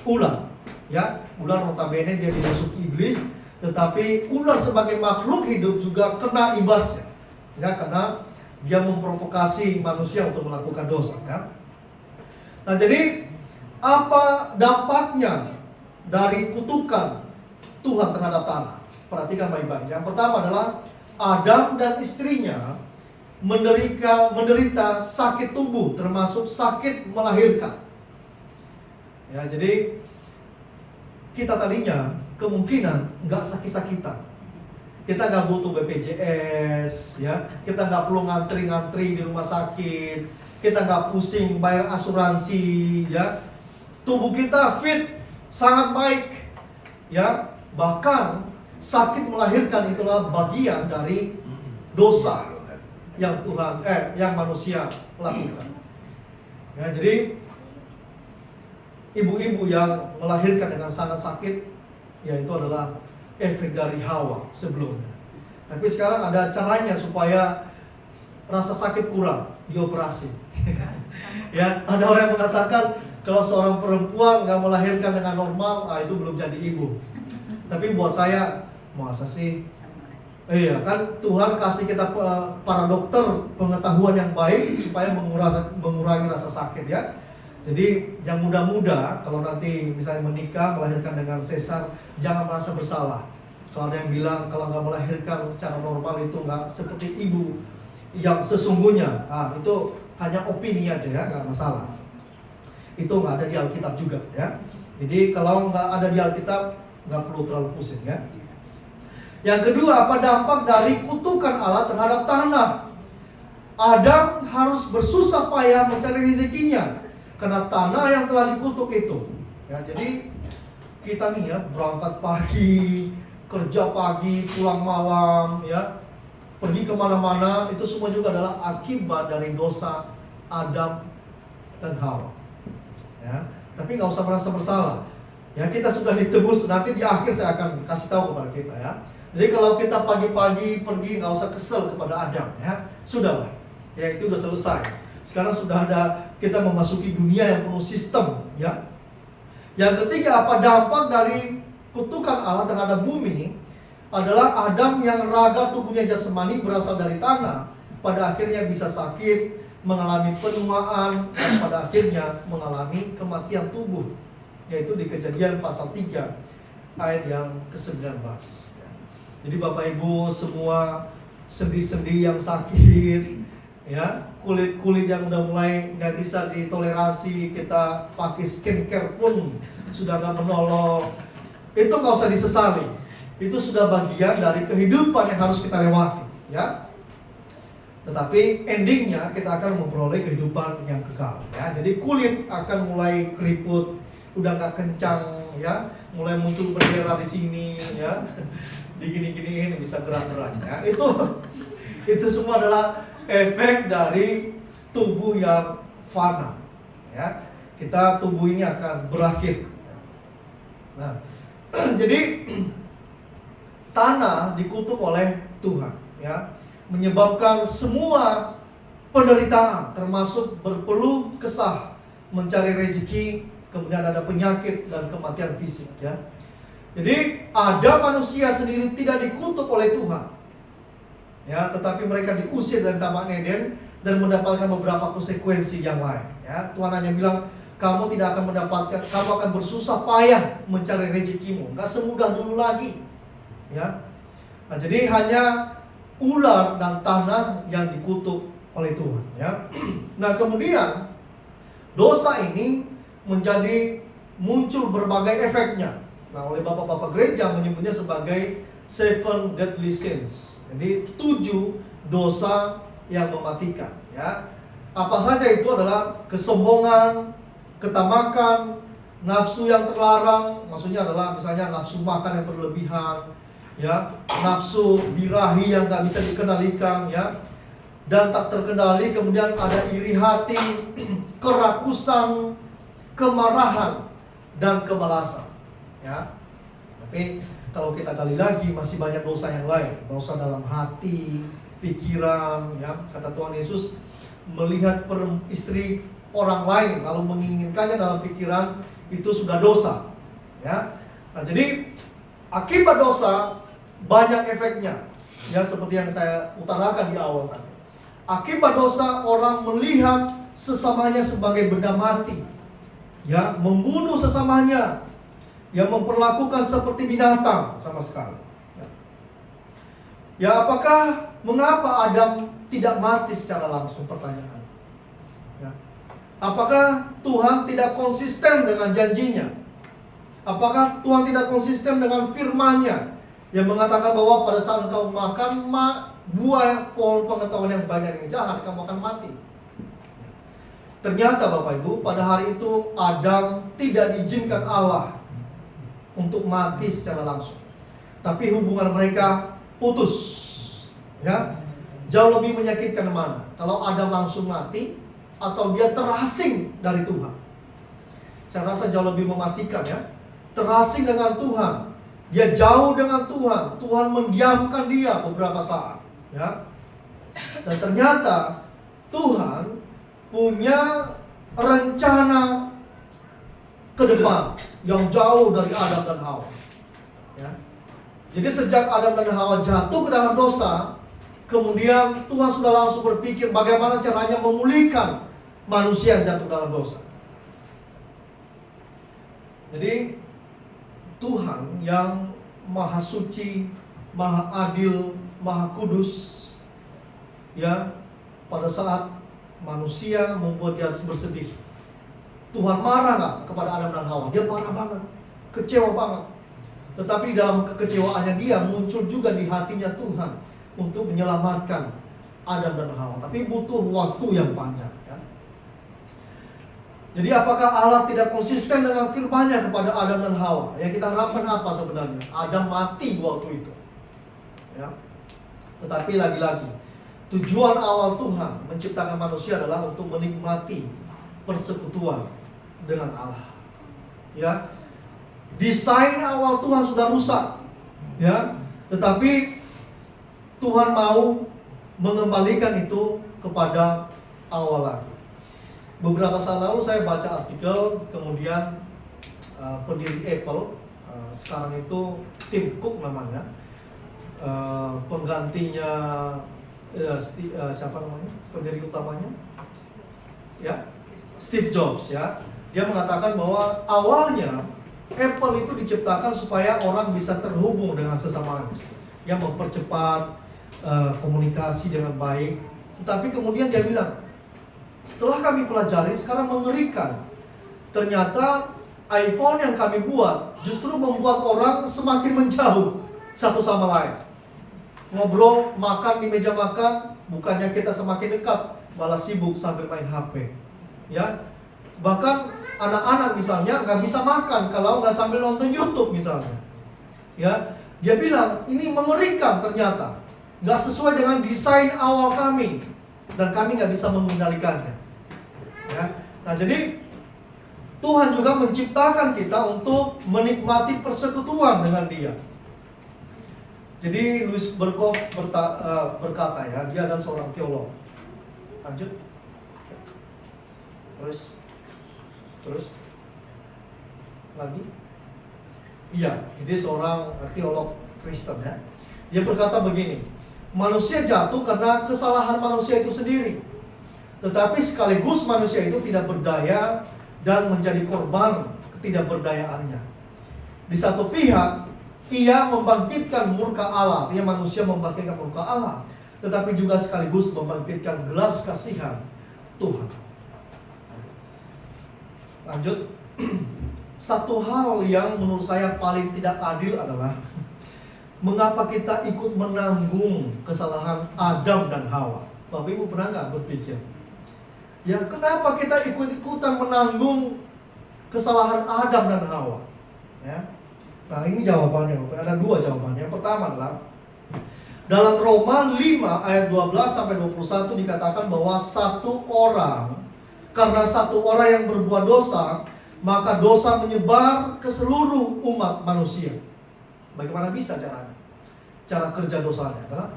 ular. Ya, ular notabene dia dimasuk iblis, tetapi ular sebagai makhluk hidup juga kena imbasnya. Ya, karena dia memprovokasi manusia untuk melakukan dosa, ya. Nah, jadi apa dampaknya dari kutukan Tuhan terhadap tanah? Perhatikan baik-baik. Yang pertama adalah Adam dan istrinya menderita sakit tubuh, termasuk sakit melahirkan. Ya, jadi kita tadinya kemungkinan nggak sakit-sakitan. Kita nggak butuh BPJS, ya. Kita nggak perlu ngantri-ngantri di rumah sakit. Kita nggak pusing bayar asuransi, ya. Tubuh kita fit, sangat baik, ya. Bahkan sakit melahirkan itulah bagian dari dosa yang yang manusia lakukan. Ya, jadi ibu-ibu yang melahirkan dengan sangat sakit, ya itu adalah efek dari Hawa sebelumnya. Tapi sekarang ada caranya supaya rasa sakit kurang, dioperasi. Ya, ada orang yang mengatakan kalau seorang perempuan nggak melahirkan dengan normal, itu belum jadi ibu. Tapi buat saya, masa sih? Iya kan Tuhan kasih kita para dokter pengetahuan yang baik supaya mengurangi rasa sakit, ya. Jadi yang muda-muda kalau nanti misalnya menikah melahirkan dengan sesar, jangan merasa bersalah. Kalau ada yang bilang kalau nggak melahirkan secara normal itu nggak seperti ibu yang sesungguhnya, itu hanya opini aja ya, nggak masalah. Itu nggak ada di Alkitab juga, ya. Jadi kalau nggak ada di Alkitab nggak perlu terlalu pusing, ya. Yang kedua, apa dampak dari kutukan Allah terhadap tanah? Adam harus bersusah payah mencari rezekinya karena tanah yang telah dikutuk itu. Ya, jadi kita nih ya berangkat pagi, kerja pagi, pulang malam, ya pergi kemana-mana, itu semua juga adalah akibat dari dosa Adam dan Hawa. Ya, tapi nggak usah merasa bersalah. Ya, kita sudah ditebus. Nanti di akhir saya akan kasih tahu kepada kita ya. Jadi kalau kita pagi-pagi pergi, nggak usah kesel kepada Adam ya. Sudahlah, ya itu sudah selesai. Sekarang sudah ada, kita memasuki dunia yang penuh sistem ya. Yang ketiga, apa dampak dari kutukan Allah terhadap bumi? Adalah Adam yang raga tubuhnya jasmani berasal dari tanah, pada akhirnya bisa sakit, mengalami penuaan, dan pada akhirnya mengalami kematian tubuh, yaitu di Kejadian pasal 3 ayat yang ke-19. Jadi Bapak Ibu semua, sendi-sendi yang sakit, ya kulit-kulit yang udah mulai nggak bisa ditolerasi, kita pakai skincare pun sudah nggak menolong, itu nggak usah disesali. Itu sudah bagian dari kehidupan yang harus kita lewati, ya. Tetapi endingnya kita akan memperoleh kehidupan yang kekal, ya. Jadi kulit akan mulai keriput, udah nggak kencang, ya. Mulai muncul bendera di sini, ya. Digini-giniin bisa gerak-gerak, ya. Itu semua adalah efek dari tubuh yang fana, ya. Kita tubuh ini akan berakhir. Nah, jadi tanah dikutuk oleh Tuhan, ya, menyebabkan semua penderitaan, termasuk berpeluh kesah, mencari rezeki, kemudian ada penyakit dan kematian fisik, ya. Jadi ada manusia sendiri tidak dikutuk oleh Tuhan, ya, tetapi mereka diusir dari Taman Eden dan mendapatkan beberapa konsekuensi yang lain, ya. Tuhan hanya bilang, kamu tidak akan mendapatkan, kamu akan bersusah payah mencari rezekimu, nggak semudah dulu lagi, ya. Nah, jadi hanya ular dan tanah yang dikutuk oleh Tuhan, ya. Nah, kemudian dosa ini menjadi muncul berbagai efeknya. Nah, oleh bapak-bapak gereja menyebutnya sebagai 7 deadly sins. Jadi 7 dosa yang mematikan, ya. Apa saja itu adalah kesombongan, ketamakan, nafsu yang terlarang, maksudnya adalah misalnya nafsu makan yang berlebihan, ya, nafsu birahi yang nggak bisa dikendalikan, ya, dan tak terkendali. Kemudian ada iri hati, kerakusan, kemarahan, dan kemalasan, ya. Tapi kalau kita gali lagi masih banyak dosa yang lain, dosa dalam hati, pikiran, ya. Kata Tuhan Yesus, melihat istri orang lain lalu menginginkannya dalam pikiran, itu sudah dosa, ya. Nah, jadi akibat dosa banyak efeknya, ya, seperti yang saya utarakan di awal tadi. Akibat dosa orang melihat sesamanya sebagai benda mati, ya, membunuh sesamanya, yang memperlakukan seperti binatang sama sekali. Ya, apakah mengapa Adam tidak mati secara langsung? Pertanyaan. Ya. Apakah Tuhan tidak konsisten dengan janjinya? Apakah Tuhan tidak konsisten dengan firman-Nya yang mengatakan bahwa pada saat engkau makan buah pohon pengetahuan yang baik dan yang jahat, kamu akan mati? Ternyata Bapak Ibu, pada hari itu Adam tidak diizinkan Allah untuk mati secara langsung, tapi hubungan mereka putus, ya. Jauh lebih menyakitkan mana? Kalau Adam langsung mati atau dia terasing dari Tuhan. Saya rasa jauh lebih mematikan, ya. Terasing dengan Tuhan, dia jauh dengan Tuhan, Tuhan mendiamkan dia beberapa saat, ya. Dan ternyata Tuhan punya rencana ke depan yang jauh dari Adam dan Hawa, ya. Jadi sejak Adam dan Hawa jatuh ke dalam dosa, kemudian Tuhan sudah langsung berpikir bagaimana caranya memulihkan manusia yang jatuh dalam dosa. Jadi Tuhan yang Maha Suci, Maha Adil, Maha Kudus, ya, pada saat manusia membuat dia bersedih, Tuhan marah nggak kepada Adam dan Hawa? Dia marah banget, kecewa banget. Tetapi dalam kekecewaannya dia muncul juga di hatinya Tuhan untuk menyelamatkan Adam dan Hawa. Tapi butuh waktu yang panjang. Ya. Jadi apakah Allah tidak konsisten dengan firman-Nya kepada Adam dan Hawa? Yang kita harapkan apa sebenarnya? Adam mati waktu itu. Ya. Tetapi lagi-lagi, tujuan awal Tuhan menciptakan manusia adalah untuk menikmati persekutuan dengan Allah. Ya. Desain awal Tuhan sudah rusak. Ya. Tetapi Tuhan mau mengembalikan itu kepada awal lagi. Beberapa saat lalu saya baca artikel, kemudian pendiri Apple, sekarang itu Tim Cook namanya, penggantinya siapa namanya, pendiri utamanya, ya, Steve Jobs, ya. Dia mengatakan bahwa awalnya Apple itu diciptakan supaya orang bisa terhubung dengan sesamanya, yang mempercepat komunikasi dengan baik. Tetapi kemudian dia bilang, setelah kami pelajari, sekarang mengerikan. Ternyata iPhone yang kami buat justru membuat orang semakin menjauh satu sama lain. Ngobrol, makan di meja makan, bukannya kita semakin dekat, malah sibuk sambil main HP. Ya, bahkan anak-anak misalnya nggak bisa makan kalau nggak sambil nonton YouTube misalnya. Ya, dia bilang ini mengerikan ternyata, nggak sesuai dengan desain awal kami dan kami nggak bisa mengendalikannya. Ya, nah jadi Tuhan juga menciptakan kita untuk menikmati persekutuan dengan Dia. Jadi Louis Berkhof berkata, ya, dia adalah seorang teolog. Lanjut. Terus lagi. Iya, jadi seorang teolog Kristen, ya. Dia berkata begini, manusia jatuh karena kesalahan manusia itu sendiri. Tetapi sekaligus manusia itu tidak berdaya dan menjadi korban ketidakberdayaannya. Di satu pihak, ia membangkitkan murka Allah, artinya manusia membangkitkan murka Allah, tetapi juga sekaligus membangkitkan belas kasihan Tuhan. Lanjut. Satu hal yang menurut saya paling tidak adil adalah mengapa kita ikut menanggung kesalahan Adam dan Hawa. Bapak Ibu pernah nggak berpikir, ya kenapa kita ikut-ikutan menanggung kesalahan Adam dan Hawa? Ya. Nah ini jawabannya, ada dua jawabannya. Yang pertama adalah dalam Roma 5 ayat 12-21 dikatakan bahwa karena satu orang yang berbuat dosa, maka dosa menyebar ke seluruh umat manusia. Bagaimana bisa caranya? Cara kerja dosanya adalah,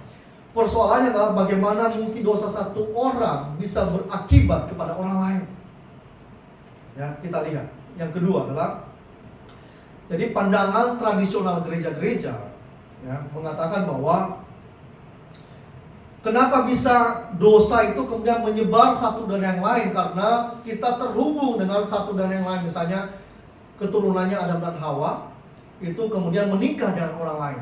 persoalannya adalah bagaimana mungkin dosa satu orang bisa berakibat kepada orang lain. Ya, kita lihat. Yang kedua adalah, jadi pandangan tradisional gereja-gereja, ya, mengatakan bahwa kenapa bisa dosa itu kemudian menyebar satu dan yang lain, karena kita terhubung dengan satu dan yang lain. Misalnya keturunannya Adam dan Hawa itu kemudian menikah dengan orang lain,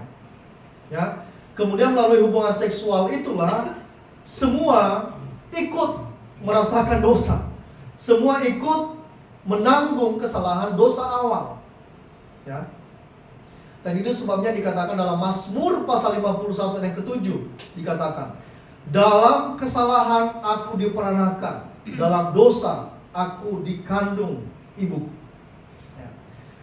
ya. Kemudian melalui hubungan seksual itulah semua ikut merasakan dosa, semua ikut menanggung kesalahan dosa awal. Ya. Dan itu sebabnya dikatakan dalam Mazmur pasal 51 yang ke-7 dikatakan, dalam kesalahan aku diperanakan, dalam dosa aku dikandung ibuku. Ya.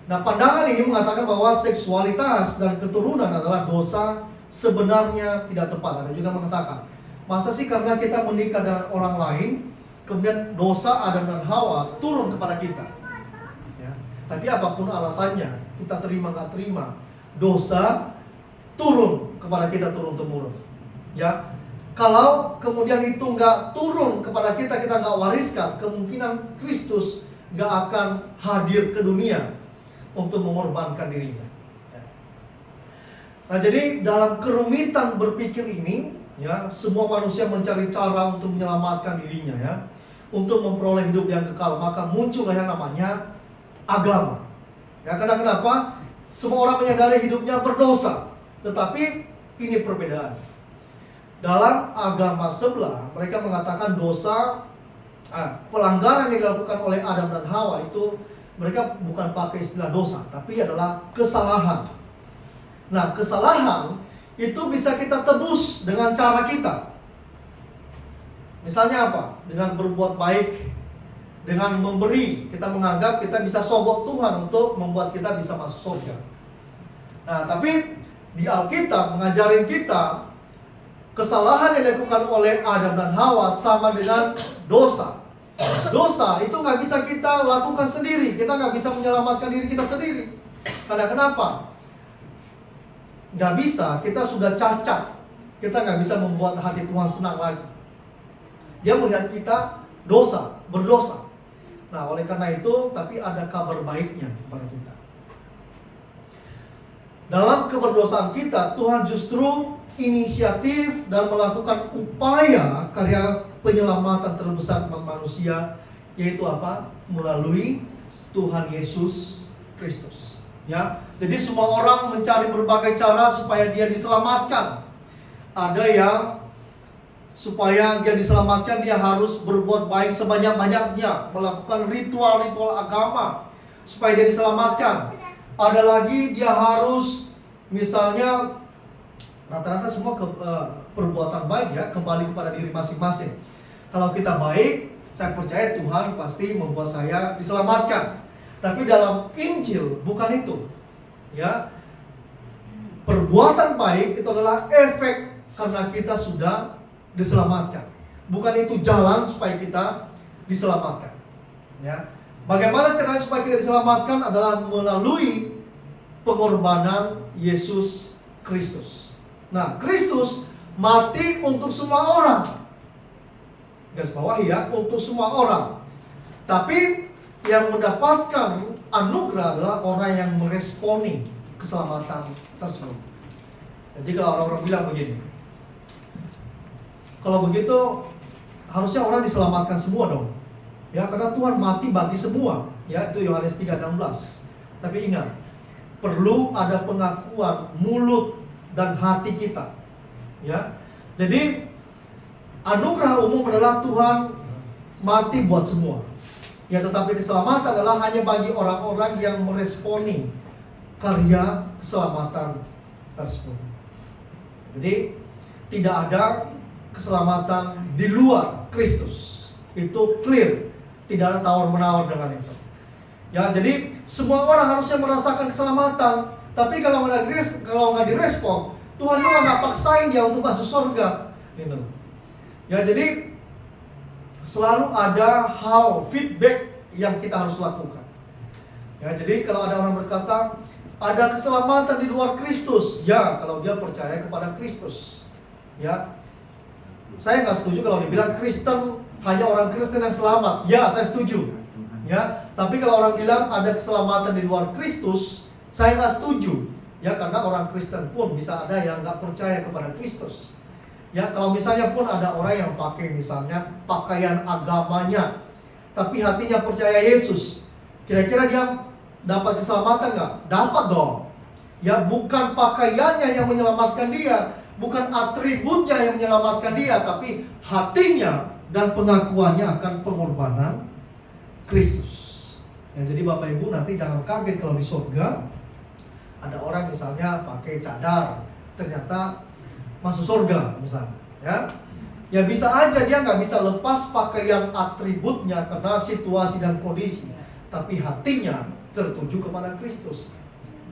Nah, pandangan ini mengatakan bahwa seksualitas dan keturunan adalah dosa sebenarnya tidak tepat. Ada juga mengatakan, masa sih karena kita menikah dengan orang lain, kemudian dosa Adam dan Hawa turun kepada kita? Ya. Tapi apapun alasannya, kita terima nggak terima, dosa turun kepada kita turun-temurun. Ya, kalau kemudian itu nggak turun kepada kita, kita nggak wariskan, kemungkinan Kristus nggak akan hadir ke dunia untuk mengorbankan dirinya. Nah, jadi dalam kerumitan berpikir ini, ya, semua manusia mencari cara untuk menyelamatkan dirinya, ya, untuk memperoleh hidup yang kekal. Maka muncullah yang namanya agama. Ya, karena kenapa? Semua orang menyadari hidupnya berdosa, tetapi ini perbedaan. Dalam agama sebelah, mereka mengatakan dosa, pelanggaran yang dilakukan oleh Adam dan Hawa itu mereka bukan pakai istilah dosa, tapi adalah kesalahan. Nah, kesalahan itu bisa kita tebus dengan cara kita. Misalnya apa? Dengan berbuat baik, dengan memberi. Kita menganggap kita bisa sogok Tuhan untuk membuat kita bisa masuk surga. Nah, tapi di Alkitab mengajarin kita kesalahan yang dilakukan oleh Adam dan Hawa sama dengan dosa. Dosa itu nggak bisa kita lakukan sendiri. Kita nggak bisa menyelamatkan diri kita sendiri. Karena kenapa? Nggak bisa, kita sudah cacat. Kita nggak bisa membuat hati Tuhan senang lagi. Dia melihat kita berdosa. Nah, oleh karena itu, tapi ada kabar baiknya kepada kita. Dalam keberdosaan kita, Tuhan justru inisiatif dan melakukan upaya karya penyelamatan terbesar umat manusia, yaitu apa? Melalui Tuhan Yesus Kristus. Ya, jadi semua orang mencari berbagai cara supaya dia diselamatkan. Ada yang supaya dia diselamatkan, dia harus berbuat baik sebanyak-banyaknya, melakukan ritual-ritual agama supaya dia diselamatkan. Ada lagi dia harus misalnya rata-rata semua perbuatan baik ya, kembali kepada diri masing-masing. Kalau kita baik, saya percaya Tuhan pasti membuat saya diselamatkan. Tapi dalam Injil bukan itu. Ya. Perbuatan baik itu adalah efek karena kita sudah diselamatkan. Bukan itu jalan supaya kita diselamatkan. Ya. Bagaimana caranya supaya kita diselamatkan adalah melalui pengorbanan Yesus Kristus. Nah, Kristus mati untuk semua orang. Garis bawahi ya, untuk semua orang. Tapi yang mendapatkan anugerah adalah orang yang meresponi keselamatan tersebut. Jadi kalau orang-orang bilang begini, kalau begitu harusnya orang diselamatkan semua dong. Ya, karena Tuhan mati bagi semua. Ya, itu Yohanes 3:16. Tapi ingat, perlu ada pengakuan mulut dan hati kita. Ya. Jadi anugerah umum adalah Tuhan mati buat semua. Ya, tetapi keselamatan adalah hanya bagi orang-orang yang meresponi karya keselamatan tersebut. Jadi tidak ada keselamatan di luar Kristus. Itu clear. Tidak ada tawar-menawar dengan itu. Ya, jadi semua orang harusnya merasakan keselamatan. Tapi kalau nggak direspon, Tuhan juga nggak paksain dia untuk masuk surga. Gitu. Ya, jadi selalu ada hal feedback yang kita harus lakukan. Ya, jadi kalau ada orang berkata ada keselamatan di luar Kristus, ya kalau dia percaya kepada Kristus. Ya, saya nggak setuju kalau dibilang Kristen hanya orang Kristen yang selamat. Ya, saya setuju. Ya, tapi kalau orang bilang ada keselamatan di luar Kristus, saya nggak setuju. Ya, karena orang Kristen pun bisa ada yang nggak percaya kepada Kristus. Ya, kalau misalnya pun ada orang yang pakai misalnya pakaian agamanya, tapi hatinya percaya Yesus, kira-kira dia dapat keselamatan nggak? Dapat dong. Ya, bukan pakaiannya yang menyelamatkan dia, bukan atributnya yang menyelamatkan dia, tapi hatinya dan pengakuannya akan pengorbanan Kristus. Ya, jadi Bapak Ibu nanti jangan kaget kalau di surga ada orang misalnya pakai cadar, ternyata masuk surga misalnya. Ya bisa aja dia nggak bisa lepas pakaian atributnya karena situasi dan kondisi, tapi hatinya tertuju kepada Kristus.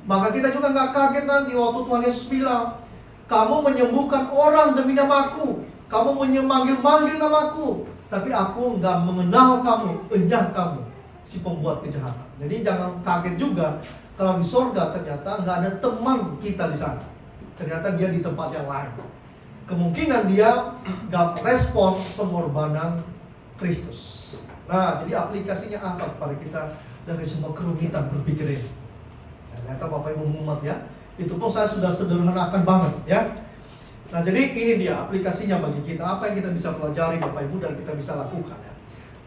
Maka kita juga nggak kaget nanti waktu Tuhan Yesus bilang, kamu menyembuhkan orang demi namaku, kamu memanggil-manggil namaku, tapi aku nggak mengenal kamu, enyah kamu, si pembuat kejahatan. Jadi jangan kaget juga kalau di surga ternyata nggak ada teman kita di sana. Ternyata dia di tempat yang lain. Kemungkinan dia nggak respon pengorbanan Kristus. Nah, jadi aplikasinya apa kepada kita dari semua kerumitan berpikir ini? Ya, saya tahu Bapak Ibu mumat ya. Itu pun saya sudah sederhanakan banget ya. Nah, jadi ini dia aplikasinya bagi kita. Apa yang kita bisa pelajari Bapak Ibu dan kita bisa lakukan ya.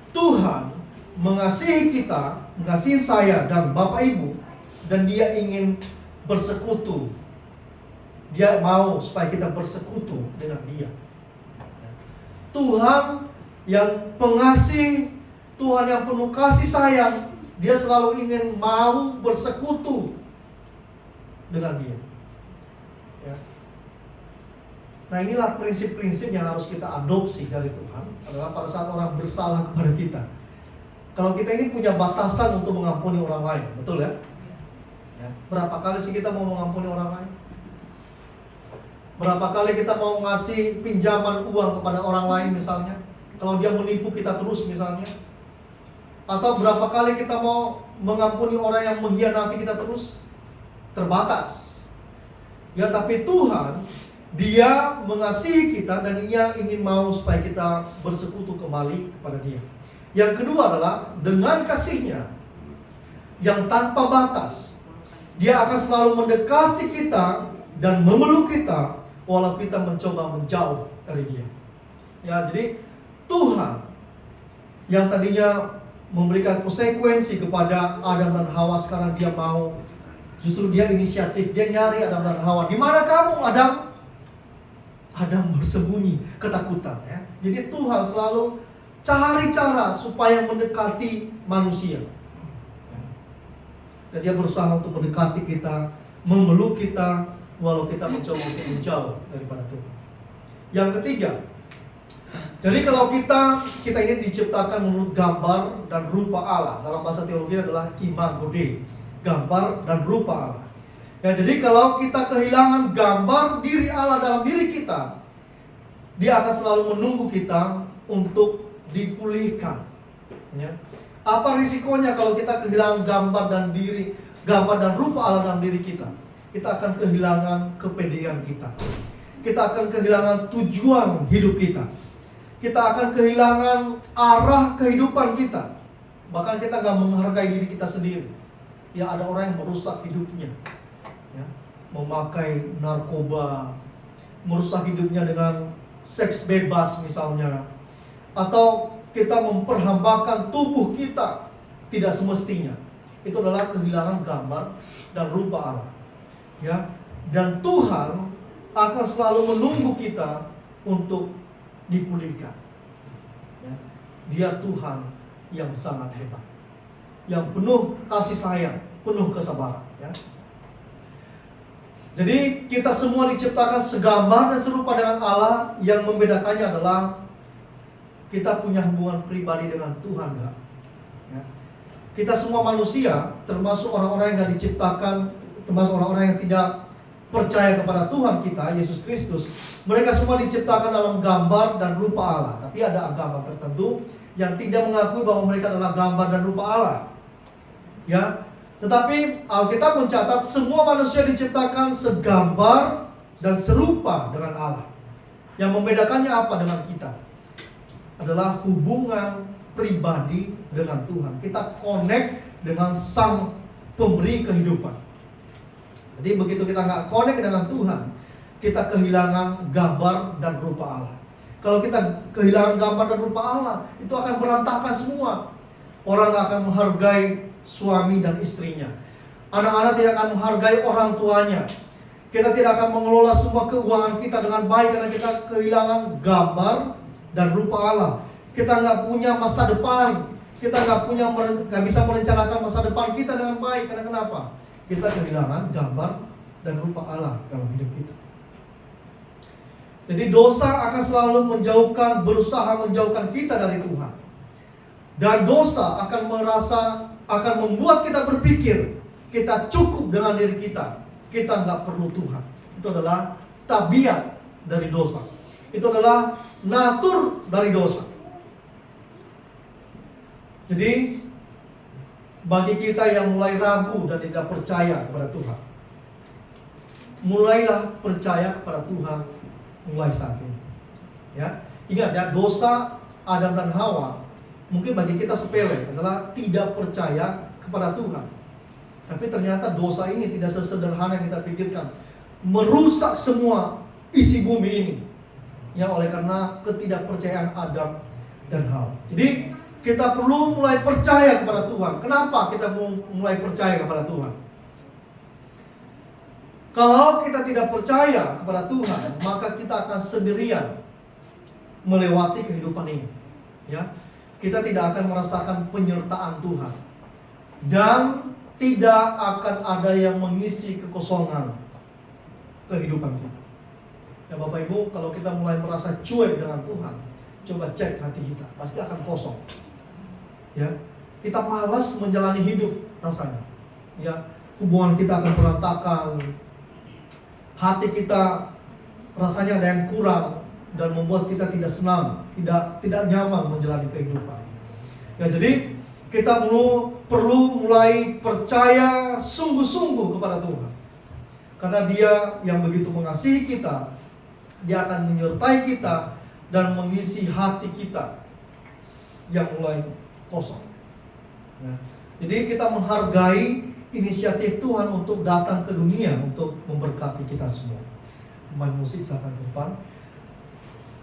Tuhan mengasihi kita, mengasihi saya dan Bapak Ibu, dan dia ingin bersekutu. Dia mau supaya kita bersekutu dengan dia. Tuhan yang pengasih, Tuhan yang penuh kasih sayang, dia selalu ingin mau bersekutu dengan dia. Ya. Nah, inilah prinsip-prinsip yang harus kita adopsi dari Tuhan, adalah pada saat orang bersalah kepada kita. Kalau kita ini punya batasan untuk mengampuni orang lain, betul ya? Ya. Berapa kali sih kita mau mengampuni orang lain? Berapa kali kita mau ngasih pinjaman uang kepada orang lain misalnya, kalau dia menipu kita terus misalnya? Atau berapa kali kita mau mengampuni orang yang mengkhianati kita terus? Terbatas. Ya, tapi Tuhan, Dia mengasihi kita dan Dia ingin mau supaya kita bersekutu kembali kepada Dia. Yang kedua adalah dengan kasih-Nya yang tanpa batas, Dia akan selalu mendekati kita dan memeluk kita walau kita mencoba menjauh dari Dia. Ya, jadi Tuhan yang tadinya memberikan konsekuensi kepada Adam dan Hawa, sekarang Dia mau, justru Dia inisiatif, Dia nyari Adam dan Hawa. Di mana kamu, Adam? Adam bersembunyi, ketakutan. Ya. Jadi Tuhan selalu cari cara supaya mendekati manusia. Dan Dia berusaha untuk mendekati kita, memeluk kita, walau kita mencoba untuk menjauh daripada Tuhan. Yang ketiga, jadi kalau kita ini diciptakan menurut gambar dan rupa Allah. Dalam bahasa teologi adalah imago Dei, gambar dan rupa Allah. Ya, jadi kalau kita kehilangan gambar diri Allah dalam diri kita, Dia akan selalu menunggu kita untuk dipulihkan. Ya. Apa risikonya kalau kita kehilangan gambar dan rupa Allah dalam diri kita? Kita akan kehilangan kepedean kita. Kita akan kehilangan tujuan hidup kita. Kita akan kehilangan arah kehidupan kita. Bahkan kita gak menghargai diri kita sendiri. Ya, ada orang yang merusak hidupnya, ya, memakai narkoba, merusak hidupnya dengan seks bebas misalnya, atau kita memperhambakan tubuh kita tidak semestinya. Itu adalah kehilangan gambar dan rupa Allah. Ya, dan Tuhan akan selalu menunggu kita untuk dipulihkan. Ya, Dia Tuhan yang sangat hebat, yang penuh kasih sayang, penuh kesabaran. Ya. Jadi kita semua diciptakan segambar dan serupa dengan Allah. Yang membedakannya adalah kita punya hubungan pribadi dengan Tuhan, enggak? Ya. Kita semua manusia, termasuk orang-orang yang diciptakan, termasuk orang-orang yang tidak percaya kepada Tuhan kita, Yesus Kristus, mereka semua diciptakan dalam gambar dan rupa Allah. Tapi ada agama tertentu yang tidak mengakui bahwa mereka adalah gambar dan rupa Allah. Ya, tetapi Alkitab mencatat semua manusia diciptakan segambar dan serupa dengan Allah. Yang membedakannya apa dengan kita? Adalah hubungan pribadi dengan Tuhan. Kita connect dengan Sang Pemberi kehidupan. Jadi begitu kita nggak connect dengan Tuhan, kita kehilangan gambar dan rupa Allah. Kalau kita kehilangan gambar dan rupa Allah, itu akan berantakan semua. Orang nggak akan menghargai suami dan istrinya. Anak-anak tidak akan menghargai orang tuanya. Kita tidak akan mengelola semua keuangan kita dengan baik karena kita kehilangan gambar dan rupa Allah. Kita nggak punya masa depan. Kita nggak bisa merencanakan masa depan kita dengan baik. Karena kenapa? Kita kehilangan gambar dan rupa Allah dalam hidup kita. Jadi dosa akan selalu berusaha menjauhkan kita dari Tuhan. Dan dosa akan membuat kita berpikir kita cukup dengan diri kita. Kita nggak perlu Tuhan. Itu adalah tabiat dari dosa. Itu adalah natur dari dosa. Jadi bagi kita yang mulai ragu dan tidak percaya kepada Tuhan, mulailah percaya kepada Tuhan mulai saat ini. Ya, ingat ya, dosa Adam dan Hawa mungkin bagi kita sepele, adalah tidak percaya kepada Tuhan. Tapi ternyata dosa ini tidak sesederhana yang kita pikirkan, merusak semua isi bumi ini, ya, oleh karena ketidakpercayaan Adam dan Hawa. Jadi kita perlu mulai percaya kepada Tuhan. Kenapa kita mulai percaya kepada Tuhan? Kalau kita tidak percaya kepada Tuhan, maka kita akan sendirian melewati kehidupan ini. Ya, kita tidak akan merasakan penyertaan Tuhan, dan tidak akan ada yang mengisi kekosongan kehidupan kita. Ya Bapak Ibu, kalau kita mulai merasa cuek dengan Tuhan, coba cek hati kita, pasti akan kosong. Ya, kita malas menjalani hidup rasanya. Ya, hubungan kita akan berantakan, hati kita rasanya ada yang kurang dan membuat kita tidak senang, tidak nyaman menjalani kehidupan. Ya, jadi kita perlu mulai percaya sungguh-sungguh kepada Tuhan. Karena Dia yang begitu mengasihi kita, Dia akan menyertai kita dan mengisi hati kita yang mulai kosong. Ya. Jadi kita menghargai inisiatif Tuhan untuk datang ke dunia untuk memberkati kita semua. Pemain musik silakan ke depan.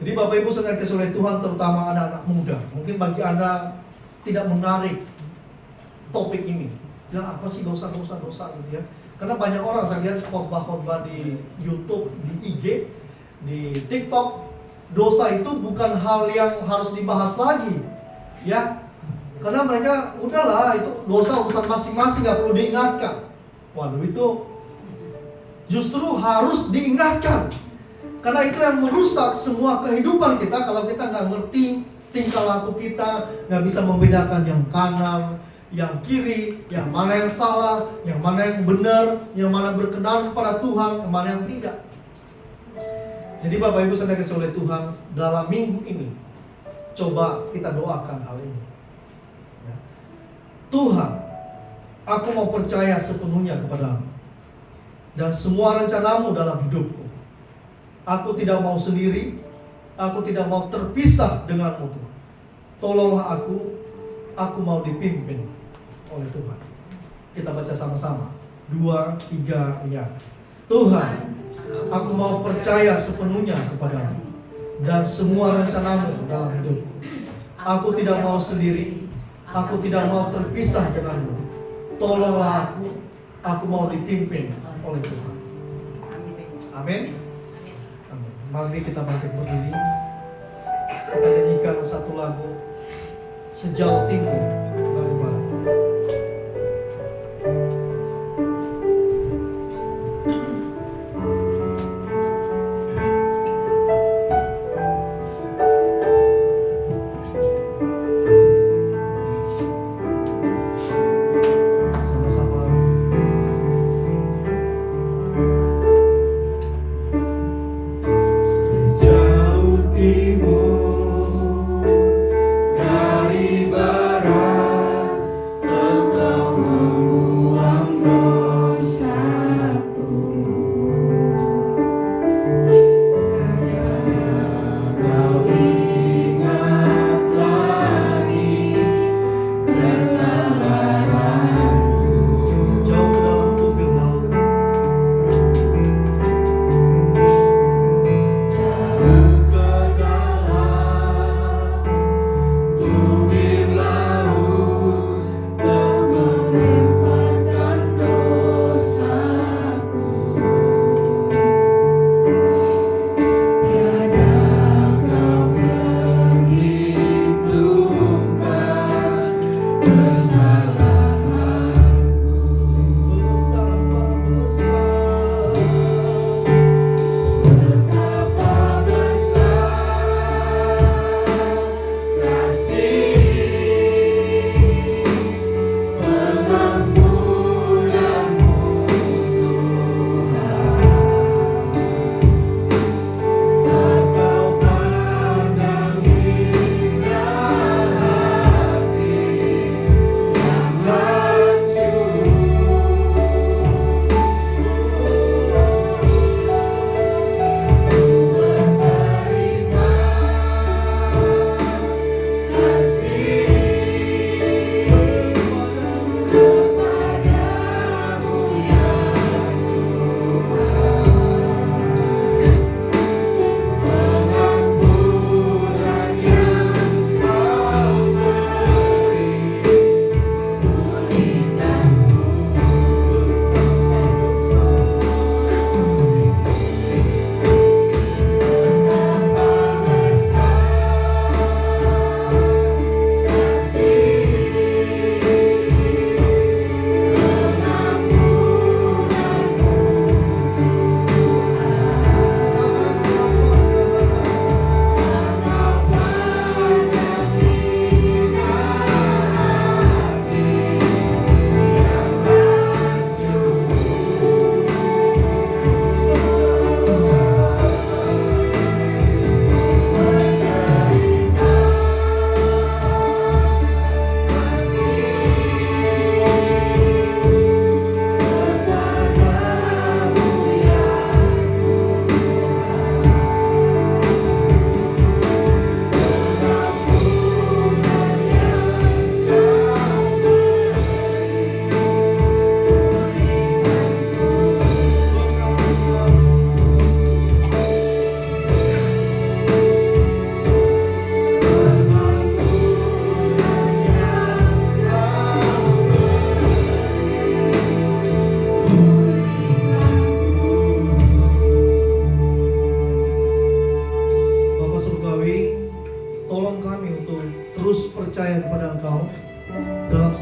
Jadi Bapak Ibu saudara kasih oleh Tuhan, terutama anak-anak muda, mungkin bagi Anda tidak menarik topik ini. Bilang apa sih dosa gitu ya. Karena banyak orang saya lihat khotbah-khotbah di YouTube, di IG, di TikTok, dosa itu bukan hal yang harus dibahas lagi. Ya. Karena mereka udahlah itu dosa urusan masing-masing, gak perlu diingatkan. Waduh, itu justru harus diingatkan. Karena itu yang merusak semua kehidupan kita. Kalau kita gak ngerti tingkah laku kita, gak bisa membedakan yang kanan, yang kiri, yang mana yang salah, yang mana yang benar, yang mana berkenan kepada Tuhan, yang mana yang tidak. Jadi Bapak Ibu saudara kasih oleh Tuhan, dalam minggu ini coba kita doakan hal ini. Tuhan, aku mau percaya sepenuhnya kepadamu dan semua rencanamu dalam hidupku. Aku tidak mau sendiri, aku tidak mau terpisah denganmu Tuhan. Tolonglah aku mau dipimpin oleh Tuhan. Kita baca sama-sama. 2, 3, ya. Tuhan, aku mau percaya sepenuhnya kepadamu dan semua rencanamu dalam hidupku. Aku tidak mau sendiri, aku tidak mau terpisah denganmu. Tolonglah aku mau dipimpin oleh Tuhan. Amin. Amin. Mari kita bangkit berdiri. Kita nyanyikan satu lagu, Sejauh Timur dari Barat. Dari barat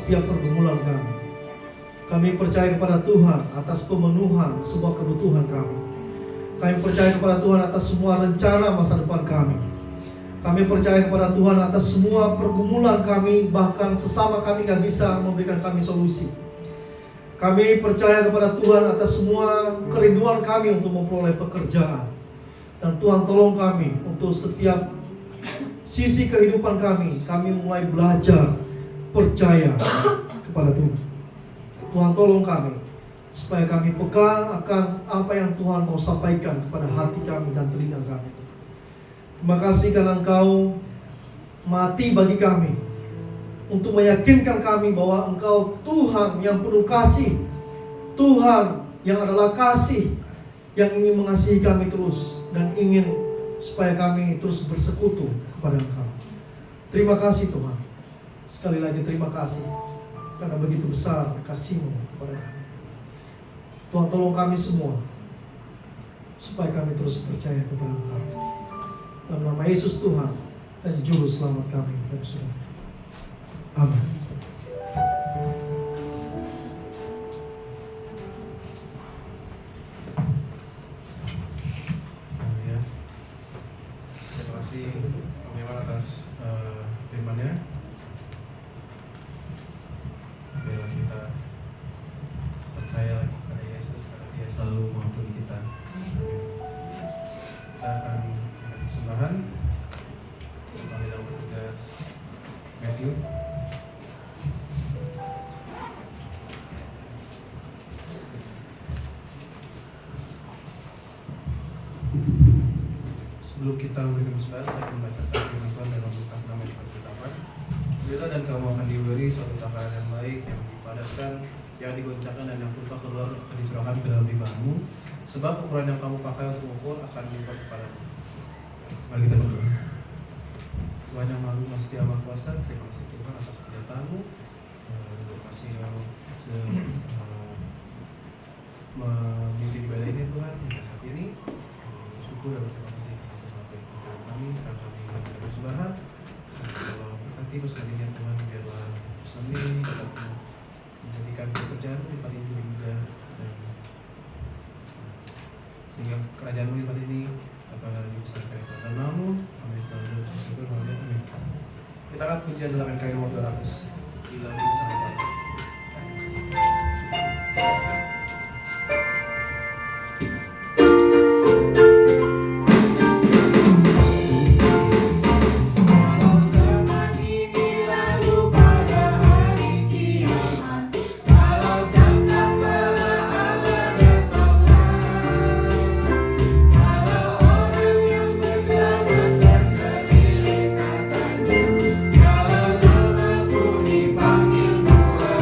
setiap pergumulan kami. Kami percaya kepada Tuhan atas pemenuhan semua kebutuhan kami. Kami percaya kepada Tuhan atas semua rencana masa depan kami. Kami percaya kepada Tuhan atas semua pergumulan kami, bahkan sesama kami gak bisa memberikan kami solusi. Kami percaya kepada Tuhan atas semua kerinduan kami untuk memperoleh pekerjaan. Dan Tuhan tolong kami untuk setiap sisi kehidupan kami mulai belajar percaya kepada Tuhan. Tuhan tolong kami supaya kami peka akan apa yang Tuhan mau sampaikan kepada hati kami dan telinga kami. Terima kasih karena Engkau mati bagi kami, untuk meyakinkan kami bahwa Engkau Tuhan yang penuh kasih, Tuhan yang adalah kasih, yang ingin mengasihi kami terus dan ingin supaya kami terus bersekutu kepada Engkau. Terima kasih Tuhan. Sekali lagi terima kasih karena begitu besar kasih-Mu kepada kami. Tuhan tolong kami semua supaya kami terus percaya kepada Engkau. Dalam nama Yesus Tuhan dan Juru Selamat kami, kami sudah. Amin. Ya. Terima kasih Om Yaman atas firman-Nya. Biarlah kita percaya lagi kepada Yesus karena Dia selalu mengampuni kita. Kita akan persembahan sembah dalam bertugas Matthew. Sebelum kita memberikan persembahan, saya akan membacakan firman Tuhan dalam Lukas 6 ayat 48. Belilah dan kamu akan diberi suatu takaran yang baik, yang dipadatkan, yang digoncangkan dan yang tumpah keluar dicurahkan ke dalam timbanganmu. Sebab ukuran yang kamu pakai untuk mengukur akan dilipat kepadamu. Mari kita berdoa. Tuhan yang Maha Luas, Setia Maha Kuasa, terima kasih Tuhan atas penyertaan-Mu. Terima kasih Kamu sudah memimpin ibadah ini Tuhan hingga saat ini. Syukur dan terima kasih atas sampai kepada kami. Sekarang kami akan bersembahan. Kalau berkati persembahan ini Tuhan, biarlah kami dapat menjadikan pekerjaan di tempat ini juga, dan sehingga kerajaan-Mu di tempat ini dapat dibesarkan kepada nama-Mu. Amin. Amin. Kita akan pujian dalam NKRI nomor 200 di lagu bersama. Dipanggil Tuhan.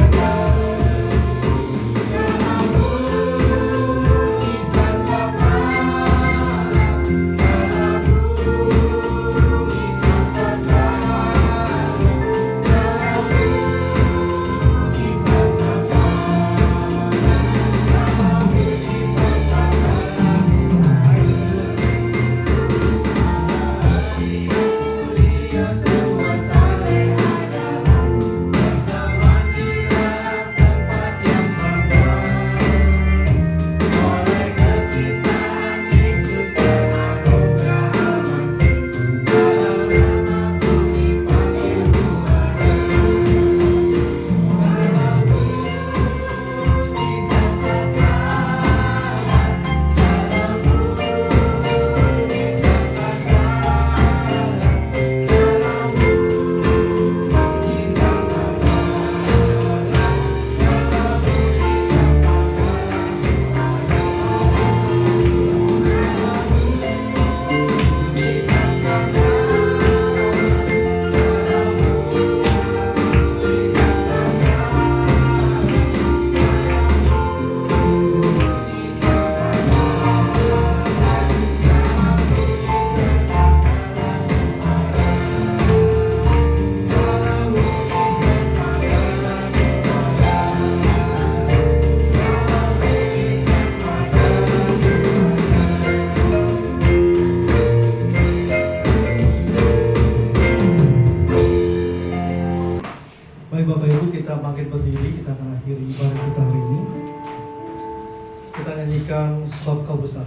sebab Kau besar.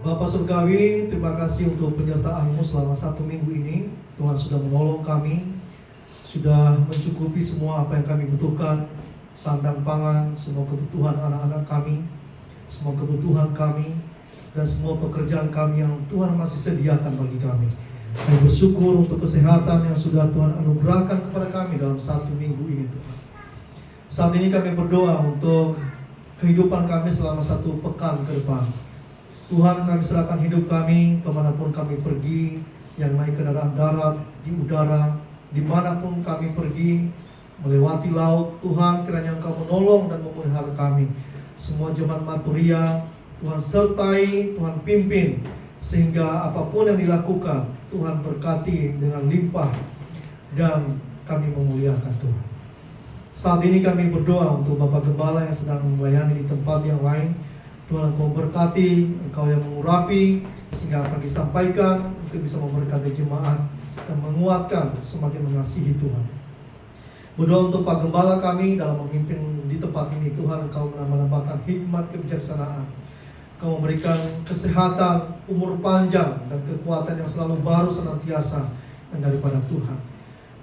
Bapa Surgawi, terima kasih untuk penyertaan-Mu selama 1 minggu ini. Tuhan sudah menolong kami, sudah mencukupi semua apa yang kami butuhkan, sandang pangan, semua kebutuhan anak-anak kami, semua kebutuhan kami, dan semua pekerjaan kami yang Tuhan masih sediakan bagi kami. Kami bersyukur untuk kesehatan yang sudah Tuhan anugerahkan kepada kami dalam 1 minggu ini, Tuhan. Saat ini kami berdoa untuk kehidupan kami selama 1 pekan ke depan. Tuhan, kami serahkan hidup kami kemanapun kami pergi, yang naik kendaraan darat, di udara, dimanapun kami pergi, melewati laut. Tuhan, kiranya Engkau menolong dan memelihara kami. Semua jemaat Maturia, Tuhan sertai, Tuhan pimpin, sehingga apapun yang dilakukan, Tuhan berkati dengan limpah, dan kami memuliakan Tuhan. Saat ini kami berdoa untuk Bapak Gembala yang sedang melayani di tempat yang lain. Tuhan, Engkau berkati, Engkau yang mengurapi, sehingga apa yang disampaikan itu bisa memberkati jemaat dan menguatkan, semakin mengasihi Tuhan. Berdoa untuk Pak Gembala kami dalam memimpin di tempat ini. Tuhan, Engkau menambahkan hikmat kebijaksanaan, Engkau memberikan kesehatan, umur panjang, dan kekuatan yang selalu baru senantiasa dan daripada Tuhan.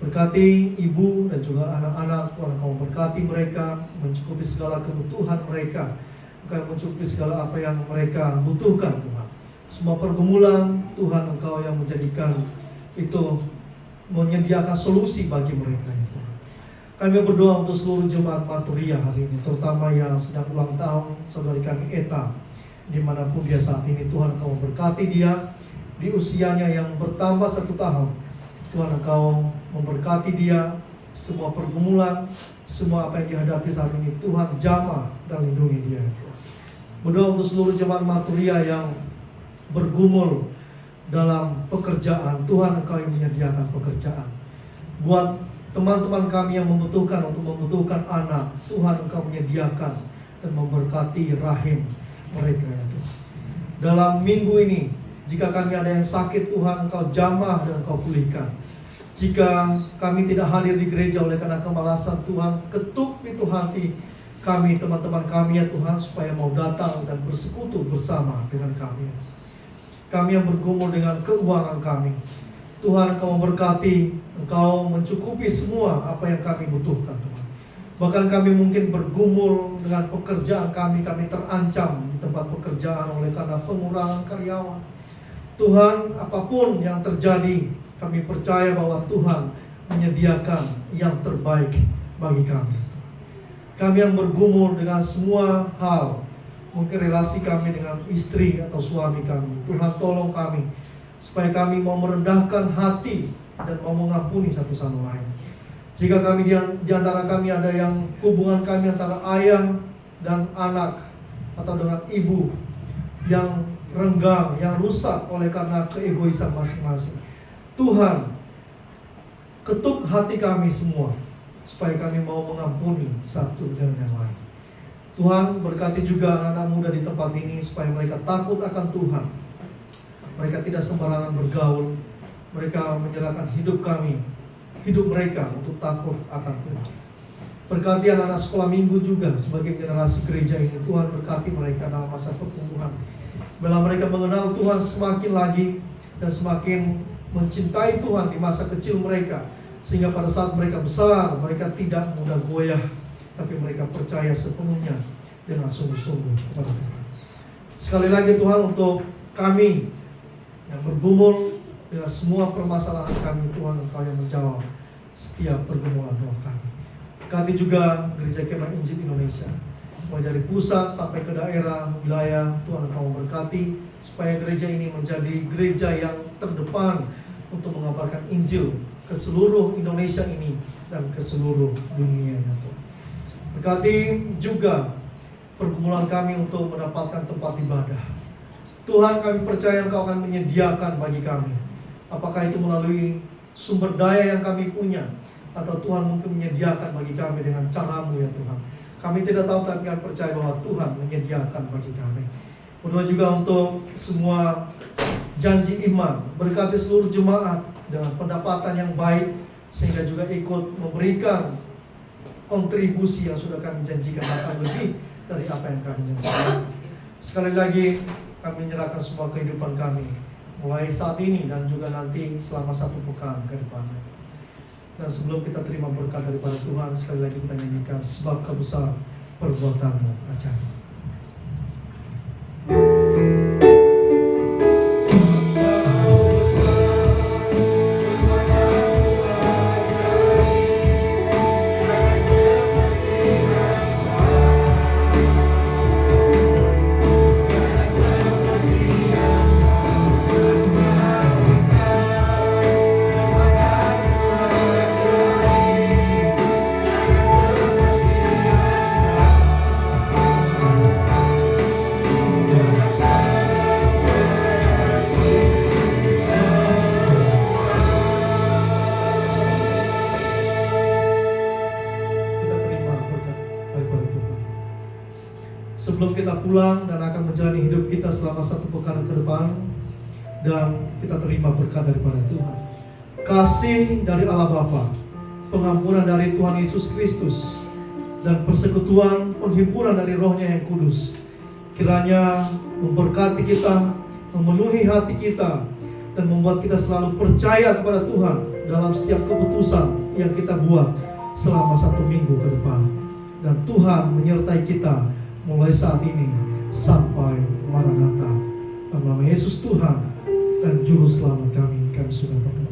Berkati ibu dan juga anak-anak. Tuhan, Engkau memberkati mereka, mencukupi segala kebutuhan mereka, Engkau mencukupi segala apa yang mereka butuhkan, Tuhan. Semua pergumulan, Tuhan, Engkau yang menjadikan itu, menyediakan solusi bagi mereka, Tuhan. Kami berdoa untuk seluruh jemaat Maturia hari ini, terutama yang sedang ulang tahun saudari kami Eta, dimanapun dia saat ini. Tuhan, Engkau memberkati dia di usianya yang bertambah 1 tahun. Tuhan, Engkau memberkati dia, semua pergumulan, semua apa yang dihadapi saat ini, Tuhan jamah dan lindungi dia. Berdoa untuk seluruh jemaat Maturia yang bergumul dalam pekerjaan. Tuhan, Engkau yang menyediakan pekerjaan. Buat teman-teman kami yang membutuhkan anak, Tuhan, Engkau menyediakan dan memberkati rahim mereka, ya Tuhan. Dalam minggu ini, jika kami ada yang sakit, Tuhan, Engkau jamah dan Engkau pulihkan. Jika kami tidak hadir di gereja oleh karena kemalasan, Tuhan, ketuk pintu hati kami, teman-teman kami, ya Tuhan, supaya mau datang dan bersekutu bersama dengan kami. Kami yang bergumul dengan keuangan kami, Tuhan, Engkau memberkati, Engkau mencukupi semua apa yang kami butuhkan, Tuhan. Bahkan kami mungkin bergumul dengan pekerjaan kami terancam di tempat pekerjaan oleh karena pengurangan karyawan. Tuhan, apapun yang terjadi, kami percaya bahwa Tuhan menyediakan yang terbaik bagi kami. Kami yang bergumul dengan semua hal, mungkin relasi kami dengan istri atau suami kami, Tuhan tolong kami, supaya kami mau merendahkan hati dan mau mengampuni satu sama lain. Jika kami di antara kami ada yang hubungan kami antara ayah dan anak, atau dengan ibu, yang renggang, yang rusak oleh karena keegoisan masing-masing, Tuhan, ketuk hati kami semua, supaya kami mau mengampuni satu dan yang lain. Tuhan, berkati juga anak-anak muda di tempat ini, supaya mereka takut akan Tuhan. Mereka tidak sembarangan bergaul. Mereka menyerahkan hidup kami hidup mereka untuk takut akan Tuhan. Berkati anak-anak sekolah minggu juga sebagai generasi gereja ini. Tuhan berkati mereka dalam masa pertumbuhan. Bila mereka mengenal Tuhan semakin lagi dan semakin mencintai Tuhan di masa kecil mereka, sehingga pada saat mereka besar, mereka tidak mudah goyah, tapi mereka percaya sepenuhnya dengan sungguh-sungguh kepada Tuhan. Sekali lagi Tuhan, untuk kami yang bergumul dengan semua permasalahan kami, Tuhan Engkau yang menjawab setiap pergumulan doa kami. Berkati juga Gereja Kemah Injil Indonesia, mulai dari pusat sampai ke daerah, wilayah. Tuhan Engkau memberkati supaya gereja ini menjadi gereja yang terdepan untuk mengabarkan Injil ke seluruh Indonesia ini dan ke seluruh dunia ya Tuhan. Berkati juga pergumulan kami untuk mendapatkan tempat ibadah. Tuhan, kami percaya Engkau akan menyediakan bagi kami. Apakah itu melalui sumber daya yang kami punya, atau Tuhan mungkin menyediakan bagi kami dengan cara-Mu ya Tuhan. Kami tidak tahu, tapi kami percaya bahwa Tuhan menyediakan bagi kami. Berdoa juga untuk semua janji iman. Berkati seluruh jemaat dengan pendapatan yang baik, sehingga juga ikut memberikan kontribusi yang sudah kami janjikan, bahkan lebih dari apa yang kami janjikan. Sekali lagi kami menyerahkan semua kehidupan kami, mulai saat ini dan juga nanti selama 1 pekan ke depannya. Dan sebelum kita terima berkat daripada Tuhan, sekali lagi kita nyanyikan sebab Kau besar perbuatan-Mu ajaib. Sebelum kita pulang dan akan menjalani hidup kita selama 1 pekan ke depan, dan kita terima berkat daripada Tuhan, kasih dari Allah Bapa, pengampunan dari Tuhan Yesus Kristus, dan persekutuan penghiburan dari Roh-Nya yang kudus, kiranya memberkati kita, memenuhi hati kita, dan membuat kita selalu percaya kepada Tuhan dalam setiap keputusan yang kita buat selama 1 minggu ke depan. Dan Tuhan menyertai kita mulai saat ini sampai Maranatha. Dalam nama Yesus Tuhan dan Juru Selamat kami sudah berdoa.